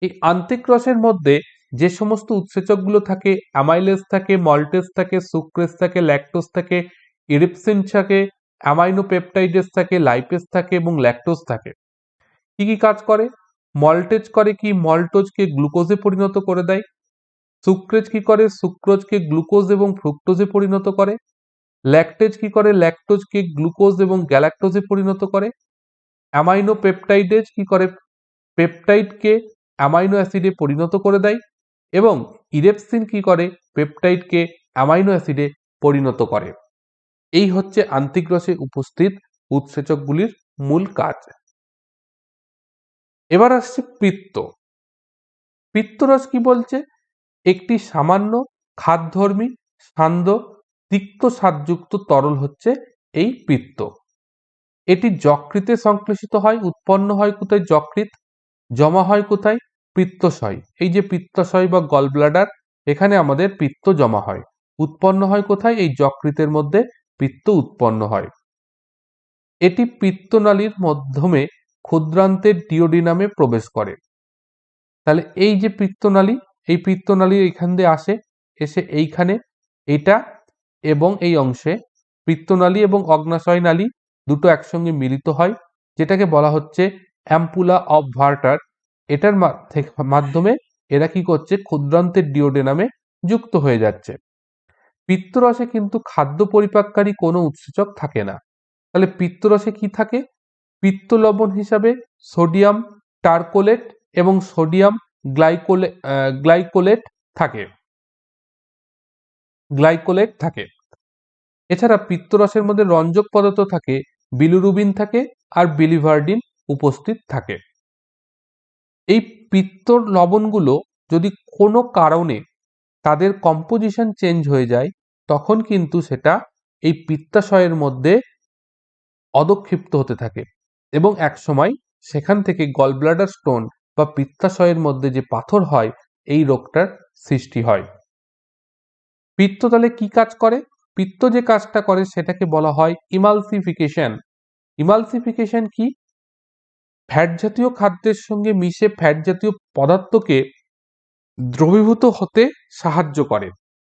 এই আন্তিক রসের মধ্যে যে সমস্ত উৎসেচকগুলো থাকে, অ্যামাইলেজ থাকে, মল্টেজ থাকে, সুক্রেজ থাকে, ল্যাকটোজ থাকে, ইরিপসিন থাকে, অ্যামাইনো পেপটাইডেস থাকে, লাইপেজ থাকে এবং ল্যাকটোজ থাকে। কি কি কাজ করে, মল্টেজ করে কি, মল্টোজকে গ্লুকোজে পরিণত করে দেয়। সুক্রেজ কি করে, সুক্রোজকে গ্লুকোজ এবং ফ্রুক্টোজে পরিণত করে। ল্যাকটেজ কি করে, ল্যাকটোজকে গ্লুকোজ এবং গ্যালাক্টোজে পরিণত করে। অ্যামাইনো পেপটাইডেজ কি করে, পেপটাইডকে অ্যামাইনো অ্যাসিডে পরিণত করে দেয়। এবং ইরেপসিন কি করে, পেপটাইডকে অ্যামাইনো অ্যাসিডে পরিণত করে। এই হচ্ছে আন্তিক রসে উপস্থিত উৎসেচকগুলির মূল কাজ। এবার আসছে পিত্ত। পিত্তরস কি বলছে, একটি সামান্য খাদ্যধর্মী সান্দ্র তিক্ত স্বাদযুক্ত তরল হচ্ছে এই পিত্ত। এটি যকৃতে সংশ্লেষিত হয়, উৎপন্ন হয় কোথায়, যকৃৎ, জমা হয় কোথায়, পিত্তশয়। এই যে পিত্তশয় বা গল ব্লাডার, এখানে আমাদের পিত্ত জমা হয়। উৎপন্ন হয় কোথায়, এই যকৃতের মধ্যে পিত্ত উৎপন্ন হয়। এটি পিত্তনালীর মাধ্যমে ক্ষুদ্রান্তের ডিওডিনামে প্রবেশ করে। তাহলে এই যে পিত্তনালী, এই পিত্তনালী এইখান দিয়ে আসে, এসে এইখানে এটা এবং এই অংশে পিত্তনালী এবং অগ্নাশয় নালী দুটো একসঙ্গে মিলিত হয়, যেটাকে বলা হচ্ছে অ্যাম্পুলা অফ ভার্টার। এটার মাধ্যমে এরা কি করছে, ক্ষুদ্রান্তের ডিওডেনামে যুক্ত হয়ে যাচ্ছে। পিত্তরসে কিন্তু খাদ্য পরিপাককারী কোনো উৎসেচক থাকে না। তাহলে পিত্তরসে কি থাকে, পিত্ত লবণ হিসাবে সোডিয়াম টারকোলেট এবং সোডিয়াম গ্লাইকোলেট থাকে। এছাড়া পিত্তরসের মধ্যে রঞ্জক পদার্থ থাকে, বিলিরুবিন থাকে আর বিলিভার্ডিন উপস্থিত থাকে। এই পিত্ত লবণগুলো যদি কোনো কারণে তাদের কম্পোজিশন চেঞ্জ হয়ে যায়, তখন কিন্তু সেটা এই পিত্তাশয়ের মধ্যে অধঃক্ষিপ্ত হতে থাকে এবং একসময় সেখান থেকে গলব্লাডার স্টোন বা পিত্তাশয়ের মধ্যে যে পাথর হয়, এই রোগটার সৃষ্টি হয়। পিত্ত তাহলে কি কাজ করে, পিত্ত যে কাজটা করে সেটাকে বলা হয় ইমালসিফিকেশন। ইমালসিফিকেশন কি? ফ্যাট জাতীয় খাদ্যের সঙ্গে মিশে ফ্যাট জাতীয় পদার্থকে দ্রবীভূত হতে সাহায্য করে।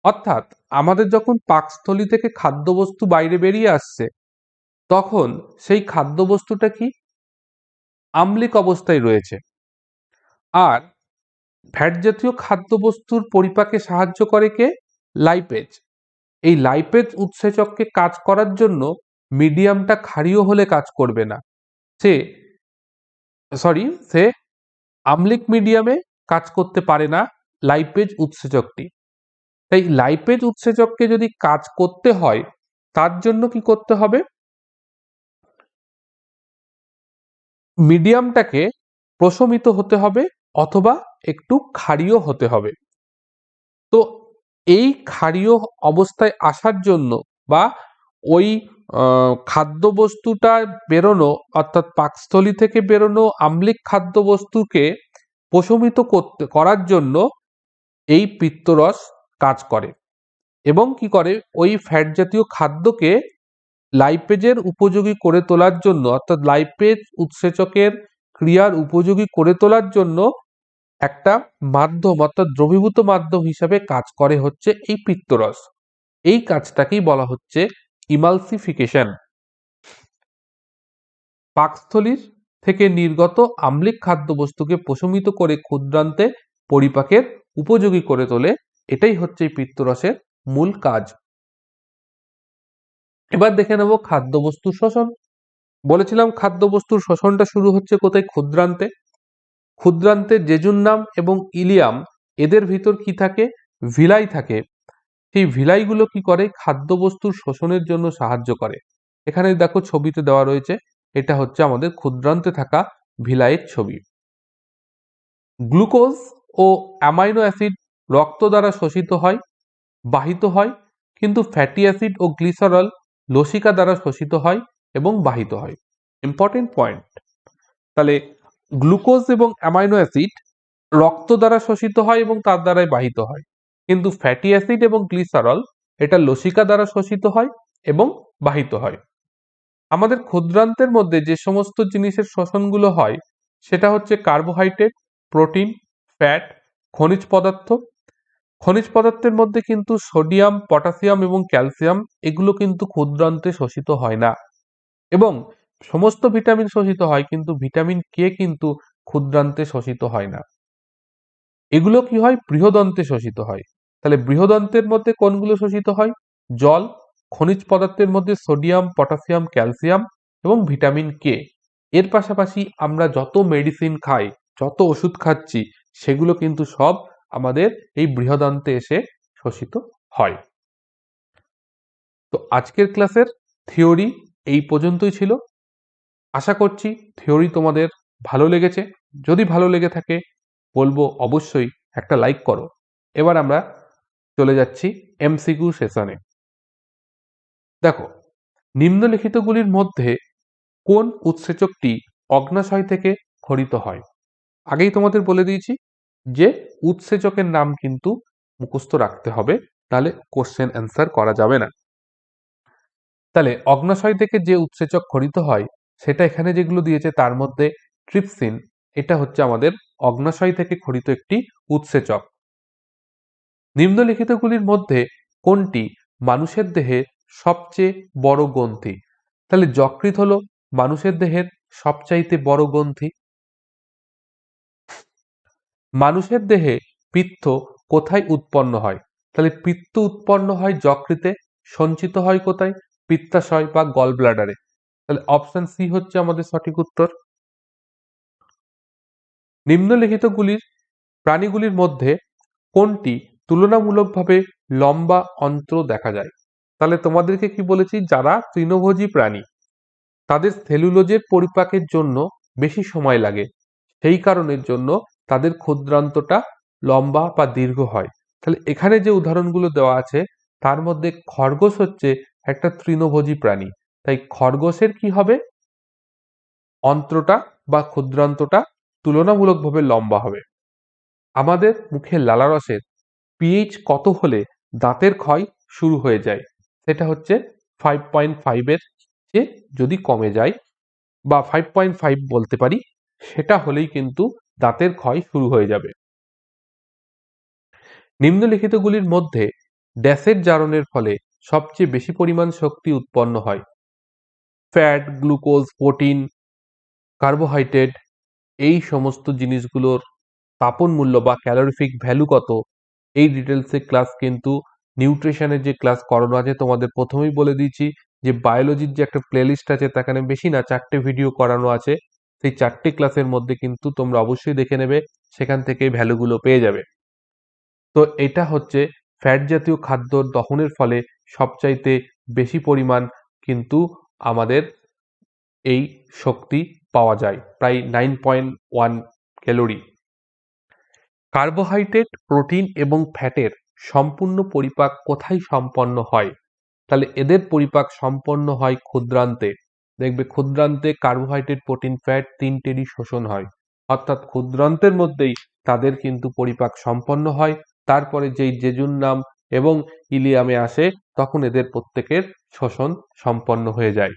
অর্থাৎ আমাদের যখন পাকস্থলী থেকে খাদ্যবস্তু বাইরে বেরিয়ে আসছে, তখন সেই খাদ্যবস্তুটা কি আম্লিক অবস্থায় রয়েছে। আর ফ্যাট জাতীয় খাদ্যবস্তুর পরিপাকে সাহায্য করে কে? লাইপেজ। এই লাইপেজ উৎসেচককে কাজ করার জন্য মিডিয়ামটা ক্ষারীয় হলে কাজ করবে না, সে আম্লিক মিডিয়ামে কাজ করতে পারে না লাইপেজ উৎসেচকটি। তাই লাইপেজ উৎসেচককে যদি কাজ করতে হয়, তার জন্য কি করতে হবে? মিডিয়ামটাকে প্রশমিত হতে হবে অথবা একটু ক্ষারীয় হতে হবে। তো এই ক্ষারীয় অবস্থায় আসার জন্য বা ওই খাদ্যবস্তুটা বেরোনো, অর্থাৎ পাকস্থলী থেকে বেরোনো আম্লিক খাদ্যবস্তুকে প্রশমিত করার জন্য এই পিত্তরস কাজ করে এবং কি করে, ওই ফ্যাট জাতীয় খাদ্যকে লাইপেজের উপযোগী করে তোলার জন্য, অর্থাৎ লাইপেজ উৎসেচকের ক্রিয়ার উপযোগী করে তোলার জন্য একটা মাধ্যম, অর্থাৎ দ্রবীভূত মাধ্যম হিসাবে কাজ করে হচ্ছে এই পিত্তরস। এই কাজটাকেই বলা হচ্ছে ইমালসিফিকেশন। পাকস্থলীর থেকে নির্গত আম্লিক খাদ্যবস্তুকে প্রশমিত করে ক্ষুদ্রান্তে পরিপাকের উপযোগী করে তোলে। এটাই হচ্ছে এই পিত্তরসের মূল কাজ। এবার দেখে নেব খাদ্যবস্তুর শোষণ। বলেছিলাম খাদ্যবস্তুর শোষণটা শুরু হচ্ছে কোথায়? ক্ষুদ্রান্তে। ক্ষুদ্রান্তে জেজুন্নাম এবং ইলিয়াম, এদের ভিতর কি থাকে? ভিলাই থাকে। সেই ভিলাইগুলো কি করে? খাদ্যবস্তুর শোষণের জন্য সাহায্য করে। এখানে দেখো ছবিতে দেওয়া রয়েছে, এটা হচ্ছে আমাদের ক্ষুদ্রান্তে থাকা ভিলাইয়ের ছবি। গ্লুকোজ ও অ্যামাইনো অ্যাসিড রক্ত দ্বারা শোষিত হয়, বাহিত হয়, কিন্তু ফ্যাটি অ্যাসিড ও গ্লিসারল লসিকা দ্বারা শোষিত হয় এবং বাহিত হয়। Important point. তাহলে গ্লুকোজ এবং অ্যামাইনো অ্যাসিড রক্ত দ্বারা শোষিত হয় এবং তার দ্বারাই বাহিত হয়, কিন্তু ফ্যাটি অ্যাসিড এবং গ্লিসারল এটা লসিকা দ্বারা শোষিত হয় এবং বাহিত হয়। আমাদের ক্ষুদ্রান্তের মধ্যে যে সমস্ত জিনিসের শোষণগুলো হয় সেটা হচ্ছে কার্বোহাইড্রেট, প্রোটিন, ফ্যাট, খনিজ পদার্থ। খনিজ পদার্থের মধ্যে কিন্তু সোডিয়াম, পটাশিয়াম এবং ক্যালসিয়াম এগুলো কিন্তু ক্ষুদ্রান্তে শোষিত হয় না, এবং সমস্ত ভিটামিন শোষিত হয়, কিন্তু ভিটামিন কে কিন্তু ক্ষুদ্রান্তে শোষিত হয় না। এগুলো কি হয়? বৃহদন্তে শোষিত হয়। তাহলে বৃহদন্তের মধ্যে কোনগুলো শোষিত হয়? জল, খনিজ পদার্থের মধ্যে সোডিয়াম, পটাশিয়াম, ক্যালসিয়াম এবং ভিটামিন কে। এর পাশাপাশি আমরা যত মেডিসিন খাই, যত ওষুধ খাচ্ছি, সেগুলো কিন্তু সব আমাদের এই বৃহদান্তে এসে শোষিত হয়। তো আজকের ক্লাসের থিওরি এই পর্যন্তই ছিল। আশা করছি থিওরি তোমাদের ভালো লেগেছে। যদি ভালো লেগে থাকে বলবো অবশ্যই একটা লাইক করো। এবার আমরা চলে যাচ্ছি এমসিকিউ সেশনে। দেখো, নিম্নলিখিতগুলির মধ্যে কোন উৎসেচকটি অগ্নাশয় থেকে ক্ষরিত হয়? আগেই তোমাদের বলে দিয়েছি যে উৎসেচকের নাম কিন্তু মুখস্থ রাখতে হবে, তাহলে কোশ্চেন অ্যান্সার করা যাবে না। তাহলে অগ্নাশয় থেকে যে উৎসেচক ক্ষরিত হয় সেটা এখানে যেগুলো দিয়েছে তার মধ্যে ট্রিপসিন, এটা হচ্ছে আমাদের অগ্নাশয় থেকে ক্ষরিত একটি উৎসেচক। নিম্নলিখিতগুলির মধ্যে কোনটি মানুষের দেহে সবচেয়ে বড় গ্রন্থি? তাহলে যকৃৎ হলো মানুষের দেহের সবচাইতে বড় গ্রন্থি। মানুষের দেহে পিত্ত কোথায় উৎপন্ন হয়? তাহলে পিত্ত উৎপন্ন হয় যকৃতে, সঞ্চিত হয় কোথায়? পিত্তাশয় বা গল ব্লাডারে। তাহলে অপশন সি হচ্ছে আমাদের সঠিক উত্তর। নিম্নলিখিতগুলির প্রাণীগুলির মধ্যে কোনটি তুলনামূলকভাবে লম্বা অন্ত্র দেখা যায়? তাহলে তোমাদেরকে কি বলেছি, যারা তৃণভোজী প্রাণী তাদের সেলুলোজের পরিপাকের জন্য বেশি সময় লাগে, সেই কারণের জন্য তাদের ক্ষুদ্রান্তটা লম্বা বা দীর্ঘ হয়। তাহলে এখানে যে উদাহরণগুলো দেওয়া আছে তার মধ্যে খরগোশ হচ্ছে একটা তৃণভোজী প্রাণী, তাই খরগোশের কি হবে? অন্ত্রটা বা ক্ষুদ্রান্তটা তুলনামূলকভাবে লম্বা হবে। আমাদের মুখের লালারসের পিএইচ কত হলে দাঁতের ক্ষয় শুরু হয়ে যায়? সেটা হচ্ছে 5.5 এর চেয়ে যদি কমে যায় বা 5.5 বলতে পারি, সেটা হলেই কিন্তু দাঁতের ক্ষয় শুরু হয়ে যাবে। নিম্নলিখিতগুলির মধ্যে ড্যাশের জারণের ফলে সবচেয়ে বেশি পরিমাণ শক্তি উৎপন্ন হয়? ফ্যাট, গ্লুকোজ, প্রোটিন, কার্বোহাইড্রেট, এই সমস্ত জিনিসগুলোর তাপন মূল্য বা ক্যালোরিফিক ভ্যালু কত, এই ডিটেলসে ক্লাস কিন্তু নিউট্রিশনের যে ক্লাস করানো আছে তোমাদের প্রথমেই বলে দিয়েছি যে বায়োলজির যে একটা প্লেলিস্ট আছে সেখানে বেশি না 4টে ভিডিও করানো আছে, সেই 4টে ক্লাসের মধ্যে কিন্তু তোমরা অবশ্যই দেখে নেবে, সেখান থেকে এই ভ্যালুগুলো পেয়ে যাবে। তো এটা হচ্ছে ফ্যাট জাতীয় খাদ্য দহনের ফলে সবচাইতে বেশি পরিমাণ কিন্তু আমাদের এই শক্তি পাওয়া যায়, প্রায় 9.1 ক্যালোরি। কার্বোহাইড্রেট, প্রোটিন এবং ফ্যাটের সম্পূর্ণ পরিপাক কোথায় সম্পন্ন হয়? তাহলে এদের পরিপাক সম্পন্ন হয় ক্ষুদ্রান্তে। দেখবে ক্ষুদ্রান্তে কার্বোহাইড্রেট, প্রোটিন, ফ্যাট তিনটেরই শোষণ হয়, অর্থাৎ ক্ষুদ্রান্তের মধ্যেই তাদের কিন্তু পরিপাক সম্পন্ন হয়। তারপরে যেই জেজুন্নাম এবং ইলিয়ামে আসে তখন এদের প্রত্যেকের শোষণ সম্পন্ন হয়ে যায়।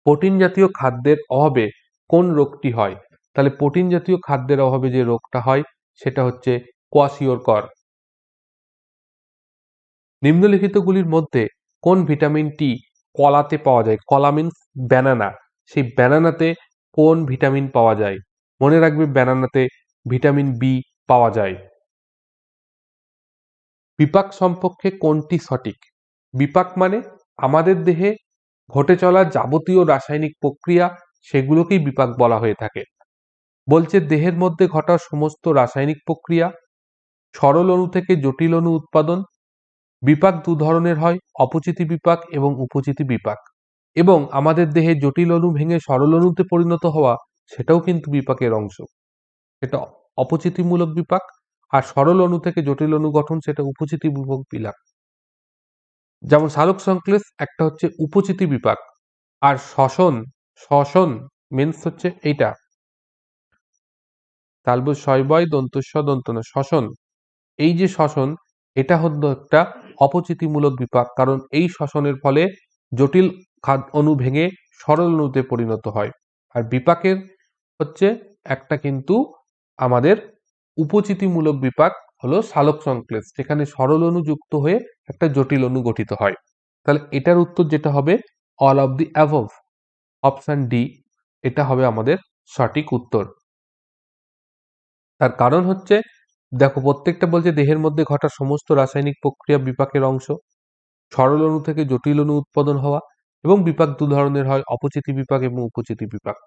প্রোটিন জাতীয় খাদ্যের অভাবে কোন রোগটি হয়? তাহলে প্রোটিন জাতীয় খাদ্যের অভাবে যে রোগটা হয় সেটা হচ্ছে কোয়াশিওরকর। নিম্নলিখিতগুলির মধ্যে কোন ভিটামিনটি কলাতে পাওয়া যায়? কলা মিন্স ব্যানানা। সেই ব্যানানাতে কোন ভিটামিন পাওয়া যায়? মনে রাখবে ব্যানানাতে ভিটামিন বি পাওয়া যায়। বিপাক সম্পর্কে কোনটি সঠিক? বিপাক মানে আমাদের দেহে ঘটে চলা যাবতীয় রাসায়নিক প্রক্রিয়া, সেগুলোকেই বিপাক বলা হয়ে থাকে। বলছে দেহের মধ্যে ঘটা সমস্ত রাসায়নিক প্রক্রিয়া, সরল অণু থেকে জটিল অণু উৎপাদন। বিপাক দু ধরনের হয়, অপচিতি বিপাক এবং উপচিতি বিপাক। এবং আমাদের দেহে জটিল অণু ভেঙে সরল অণুতে পরিণত হওয়া, সেটাও কিন্তু বিপাকের অংশ। এটা অপচিতিমূলক বিপাক। আর সরল অণু থেকে জটিল অণু গঠন, সেটা উপচিতিমূলক বিপাক। যেমন সালোক সংশ্লেষ একটা হচ্ছে উপচিতি বিপাক, আর শ্বসন শ্বসন মিন্স হচ্ছে এইটা তালবুজ শয়বয় দন্তস্ব দন্তন শ্বসন। এই যে শ্বসন, এটা হলো একটা অপচিতিমূলক বিপাক, কারণ এই শ্বসনের ফলে জটিল অণু ভেঙে সরল অণুতে পরিণত হয়। আর বিপাকের হচ্ছে একটা কিন্তু আমাদের উপচিতিমূলক বিপাক হলো সালোক সংশ্লেষ, যেখানে সরল অণু যুক্ত হয়ে একটা জটিল অণু গঠিত হয়। তাহলে এটার উত্তর যেটা হবে all of the above, option D, এটা হবে আমাদের সঠিক উত্তর। তার কারণ হচ্ছে দেখো প্রত্যেকটা বলছে দেহের মধ্যে ঘটা সমস্ত রাসায়নিক প্রক্রিয়া বিপাকের অংশ, সরল অণু থেকে জটিল অণু উৎপাদন হওয়া, এবং বিপাক দু ধরনের হয়, অপচিতি বিপাক এবং উপচিতি বিপাক।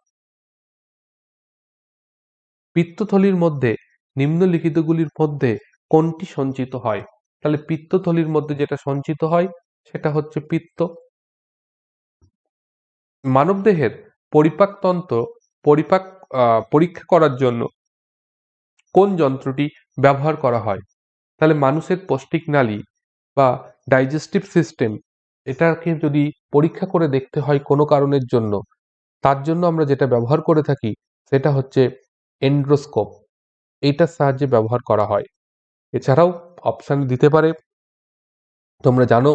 পিত্তথলির মধ্যে নিম্নলিখিতগুলির মধ্যে কোনটি সঞ্চিত হয়? তাহলে পিত্তথলির মধ্যে যেটা সঞ্চিত হয় সেটা হচ্ছে পিত্ত। মানবদেহের পরিপাকতন্ত্র পরিপাক পরীক্ষা করার জন্য কোন যন্ত্রটি ব্যবহার করা হয়? তাহলে মানুষের পৌষ্টিক নালী বা ডাইজেস্টিভ সিস্টেম, এটাকে যদি পরীক্ষা করে দেখতে হয় কোনো কারণের জন্য, তার জন্য আমরা যেটা ব্যবহার করে থাকি সেটা হচ্ছে এন্ড্রোস্কোপ। এইটার সাহায্যে ব্যবহার করা হয়। এছাড়াও অপশান দিতে পারে, তোমরা জানো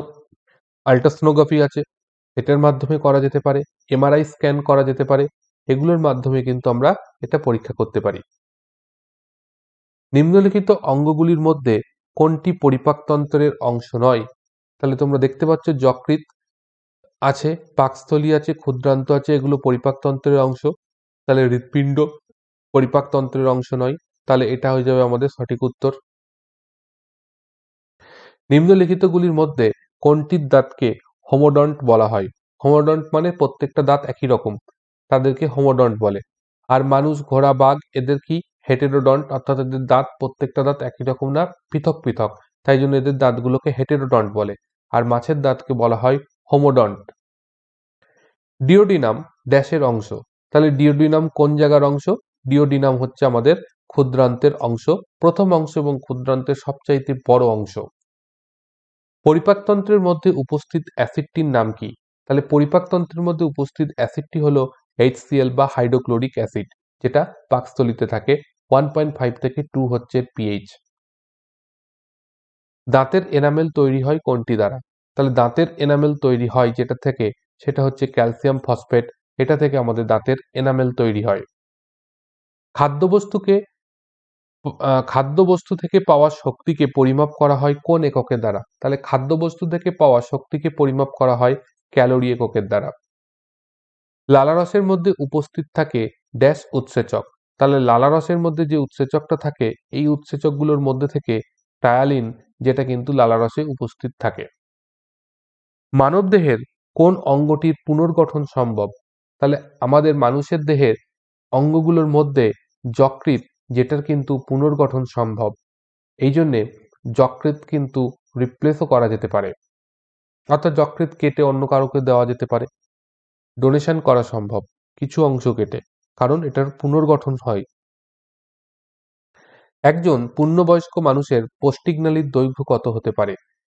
আল্ট্রাসোনোগ্রাফি আছে, এটার মাধ্যমে করা যেতে পারে, এমআরআই স্ক্যান করা যেতে পারে, এগুলোর মাধ্যমে কিন্তু আমরা এটা পরীক্ষা করতে পারি। নিম্নলিখিত অঙ্গগুলির মধ্যে কোনটি পরিপাকতন্ত্রের অংশ নয়? তাহলে তোমরা দেখতে পাচ্ছ যকৃৎ আছে, পাকস্থলী আছে, ক্ষুদ্রান্ত আছে, এগুলো পরিপাকতন্ত্রের অংশ। তাহলে হৃৎপিণ্ড পরিপাকতন্ত্রের অংশ নয়, তাহলে এটা হয়ে যাবে আমাদের সঠিক উত্তর। নিম্নলিখিতগুলির মধ্যে কোনটির দাঁতকে হোমোডন্ট বলা হয়? হোমোডন্ট মানে প্রত্যেকটা দাঁত একই রকম, তাদেরকে হোমোডন্ট বলে। আর মানুষ, ঘোড়া, বাঘ এদের কি হেটেরোডন্ট, অর্থাৎ এদের দাঁত প্রত্যেকটা দাঁত একই রকম না, পৃথক পৃথক, তাই জন্য এদের দাঁতগুলোকে হেটেরোডন্ট বলে। আর মাছের দাঁতকে বলা হয় হোমোডন্ট। ডিওডিনাম ড্যাশের অংশ। তাহলে ডিওডিনাম কোন জায়গার অংশ? ডিওডিনাম হচ্ছে আমাদের ক্ষুদ্রান্তের অংশ, প্রথম অংশ এবং ক্ষুদ্রান্তের সবচাইতে বড় অংশ। পরিপাকতন্ত্রের মধ্যে উপস্থিত অ্যাসিডটির নাম কি? তাহলে পরিপাকতন্ত্রের মধ্যে উপস্থিত অ্যাসিডটি হলো HCl বা হাইড্রোক্লোরিক অ্যাসিড, যেটা পাকস্থলীতে থাকে। 1.5 থেকে 2 হচ্ছে পিএইচ। দাঁতের এনামেল তৈরি হয় কোনটি দ্বারা? তাহলে দাঁতের এনামেল তৈরি হয় যেটা থেকে, সেটা হচ্ছে ক্যালসিয়াম ফসফেট। এটা থেকে আমাদের দাঁতের এনামেল তৈরি হয়। খাদ্যবস্তুকে খাদ্যবস্তু থেকে পাওয়া শক্তিকে পরিমাপ করা হয় কোন এককের দ্বারা? তাহলে খাদ্যবস্তু থেকে পাওয়া শক্তিকে পরিমাপ করা হয় ক্যালোরি এককের দ্বারা। লালারসের মধ্যে উপস্থিত থাকে ড্যাশ উৎসেচক। তাহলে লালারসের মধ্যে যে উৎসেচকটা থাকে, এই উৎসেচকগুলোর মধ্যে থেকে টায়ালিন, যেটা কিন্তু লালারসে উপস্থিত থাকে। মানবদেহের কোন অঙ্গটির পুনর্গঠন সম্ভব? তাহলে আমাদের মানুষের দেহের অঙ্গগুলোর মধ্যে যকৃৎ, যেটার কিন্তু পুনর্গঠন সম্ভব। এই জন্যে যকৃৎ কিন্তু রিপ্লেসও করা যেতে পারে, অর্থাৎ যকৃৎ কেটে অন্য কারোকে দেওয়া যেতে পারে, ডোনেশন করা সম্ভব কিছু অংশ কেটে, কারণ এটার পুনর্গঠন হয়। একজন পূর্ণবয়স্ক মানুষের পৌষ্টিকনালীর দৈর্ঘ্য কত হতে পারে?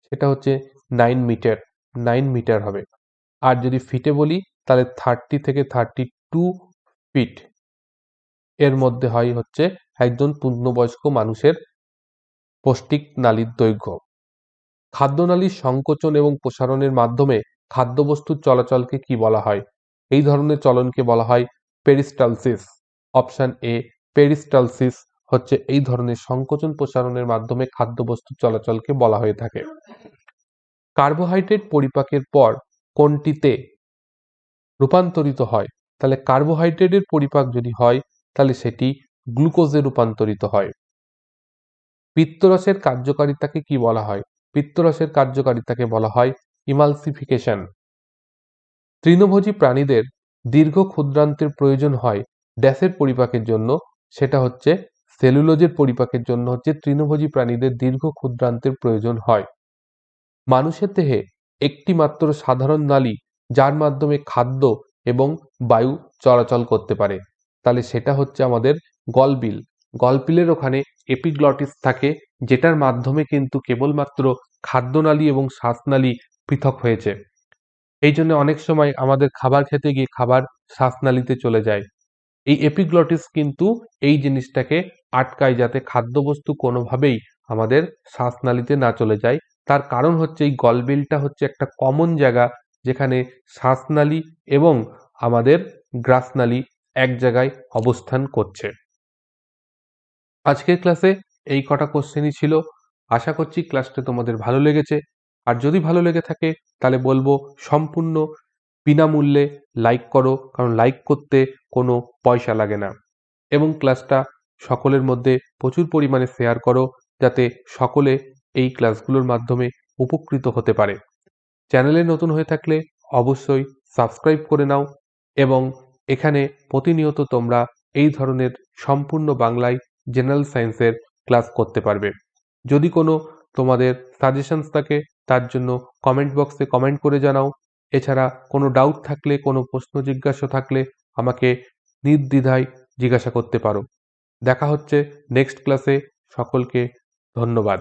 সেটা হচ্ছে 9 মিটার হবে। আর যদি ফিটে বলি তাহলে 30 থেকে 32 ফিট এর মধ্যে হয় হচ্ছে একজন পূর্ণবয়স্ক মানুষের পৌষ্টিক নালীর দৈর্ঘ্য। খাদ্যনালীর সংকোচন এবং প্রসারণের মাধ্যমে খাদ্যবস্তুর চলাচলকে কি বলা হয়? এই ধরনের চলনকে বলা হয় পেরিস্টালসিস। অপশন এ, পেরিস্টালসিস হচ্ছে এই ধরনের সংকোচন প্রসারণের মাধ্যমে খাদ্যবস্তুর চলাচলকে বলা হয়ে থাকে। কার্বোহাইড্রেট পরিপাকের পর কোনটিতে রূপান্তরিত হয়? তাহলে কার্বোহাইড্রেটের পরিপাক যদি হয় তাহলে সেটি গ্লুকোজে রূপান্তরিত হয়। পিত্তরসের কার্যকারিতাকে কি বলা হয়? পিত্তরসের কার্যকারিতাকে বলা হয় ইমালসিফিকেশন। তৃণভোজী প্রাণীদের দীর্ঘ ক্ষুদ্রান্তের প্রয়োজন হয় ড্যাশের পরিপাকের জন্য, সেটা হচ্ছে সেলুলোজের পরিপাকের জন্য হচ্ছে তৃণভোজী প্রাণীদের দীর্ঘ ক্ষুদ্রান্তের প্রয়োজন হয়। মানুষের দেহে একটি মাত্র সাধারণ নালী যার মাধ্যমে খাদ্য এবং বায়ু চলাচল করতে পারে, তাহলে সেটা হচ্ছে আমাদের গলবিল। গলবিলের ওখানে এপিগ্লটিস থাকে, যেটার মাধ্যমে কিন্তু কেবলমাত্র খাদ্যনালী এবং শ্বাসনালী পৃথক হয়েছে। এই জন্য অনেক সময় আমাদের খাবার খেতে গিয়ে খাবার শ্বাসনালীতে চলে যায়। এই এপিগ্লটিস কিন্তু এই জিনিসটাকে আটকায়, যাতে খাদ্যবস্তু কোনোভাবেই আমাদের শ্বাসনালীতে না চলে যায়। তার কারণ হচ্ছে এই গলবিলটা হচ্ছে একটা কমন জায়গা, যেখানে শ্বাসনালী এবং আমাদের গ্রাসনালী এক জায়গায় অবস্থান করছে। আজকের ক্লাসে এই কটা কোশ্চেনই ছিল। আশা করছি ক্লাসটা তোমাদের ভালো লেগেছে। আর যদি ভালো লেগে থাকে তাহলে বলবো সম্পূর্ণ বিনামূল্যে লাইক করো, কারণ লাইক করতে কোনো পয়সা লাগে না। এবং ক্লাসটা সকলের মধ্যে প্রচুর পরিমাণে শেয়ার করো, যাতে সকলে এই ক্লাসগুলোর মাধ্যমে উপকৃত হতে পারে। চ্যানেলে নতুন হয়ে থাকলে অবশ্যই সাবস্ক্রাইব করে নাও, এবং এখানে প্রতিনিয়ত তোমরা এই ধরনের সম্পূর্ণ বাংলায় জেনারেল সায়েন্সের ক্লাস করতে পারবে। যদি কোনো তোমাদের সাজেশনস থাকে তার জন্য কমেন্ট বক্সে কমেন্ট করে জানাও। এছাড়া কোনো ডাউট থাকলে, কোনো প্রশ্ন জিজ্ঞাসা থাকলে আমাকে নির্দ্বিধায় জিজ্ঞাসা করতে পারো। দেখা হচ্ছে নেক্সট ক্লাসে। সকলকে ধন্যবাদ।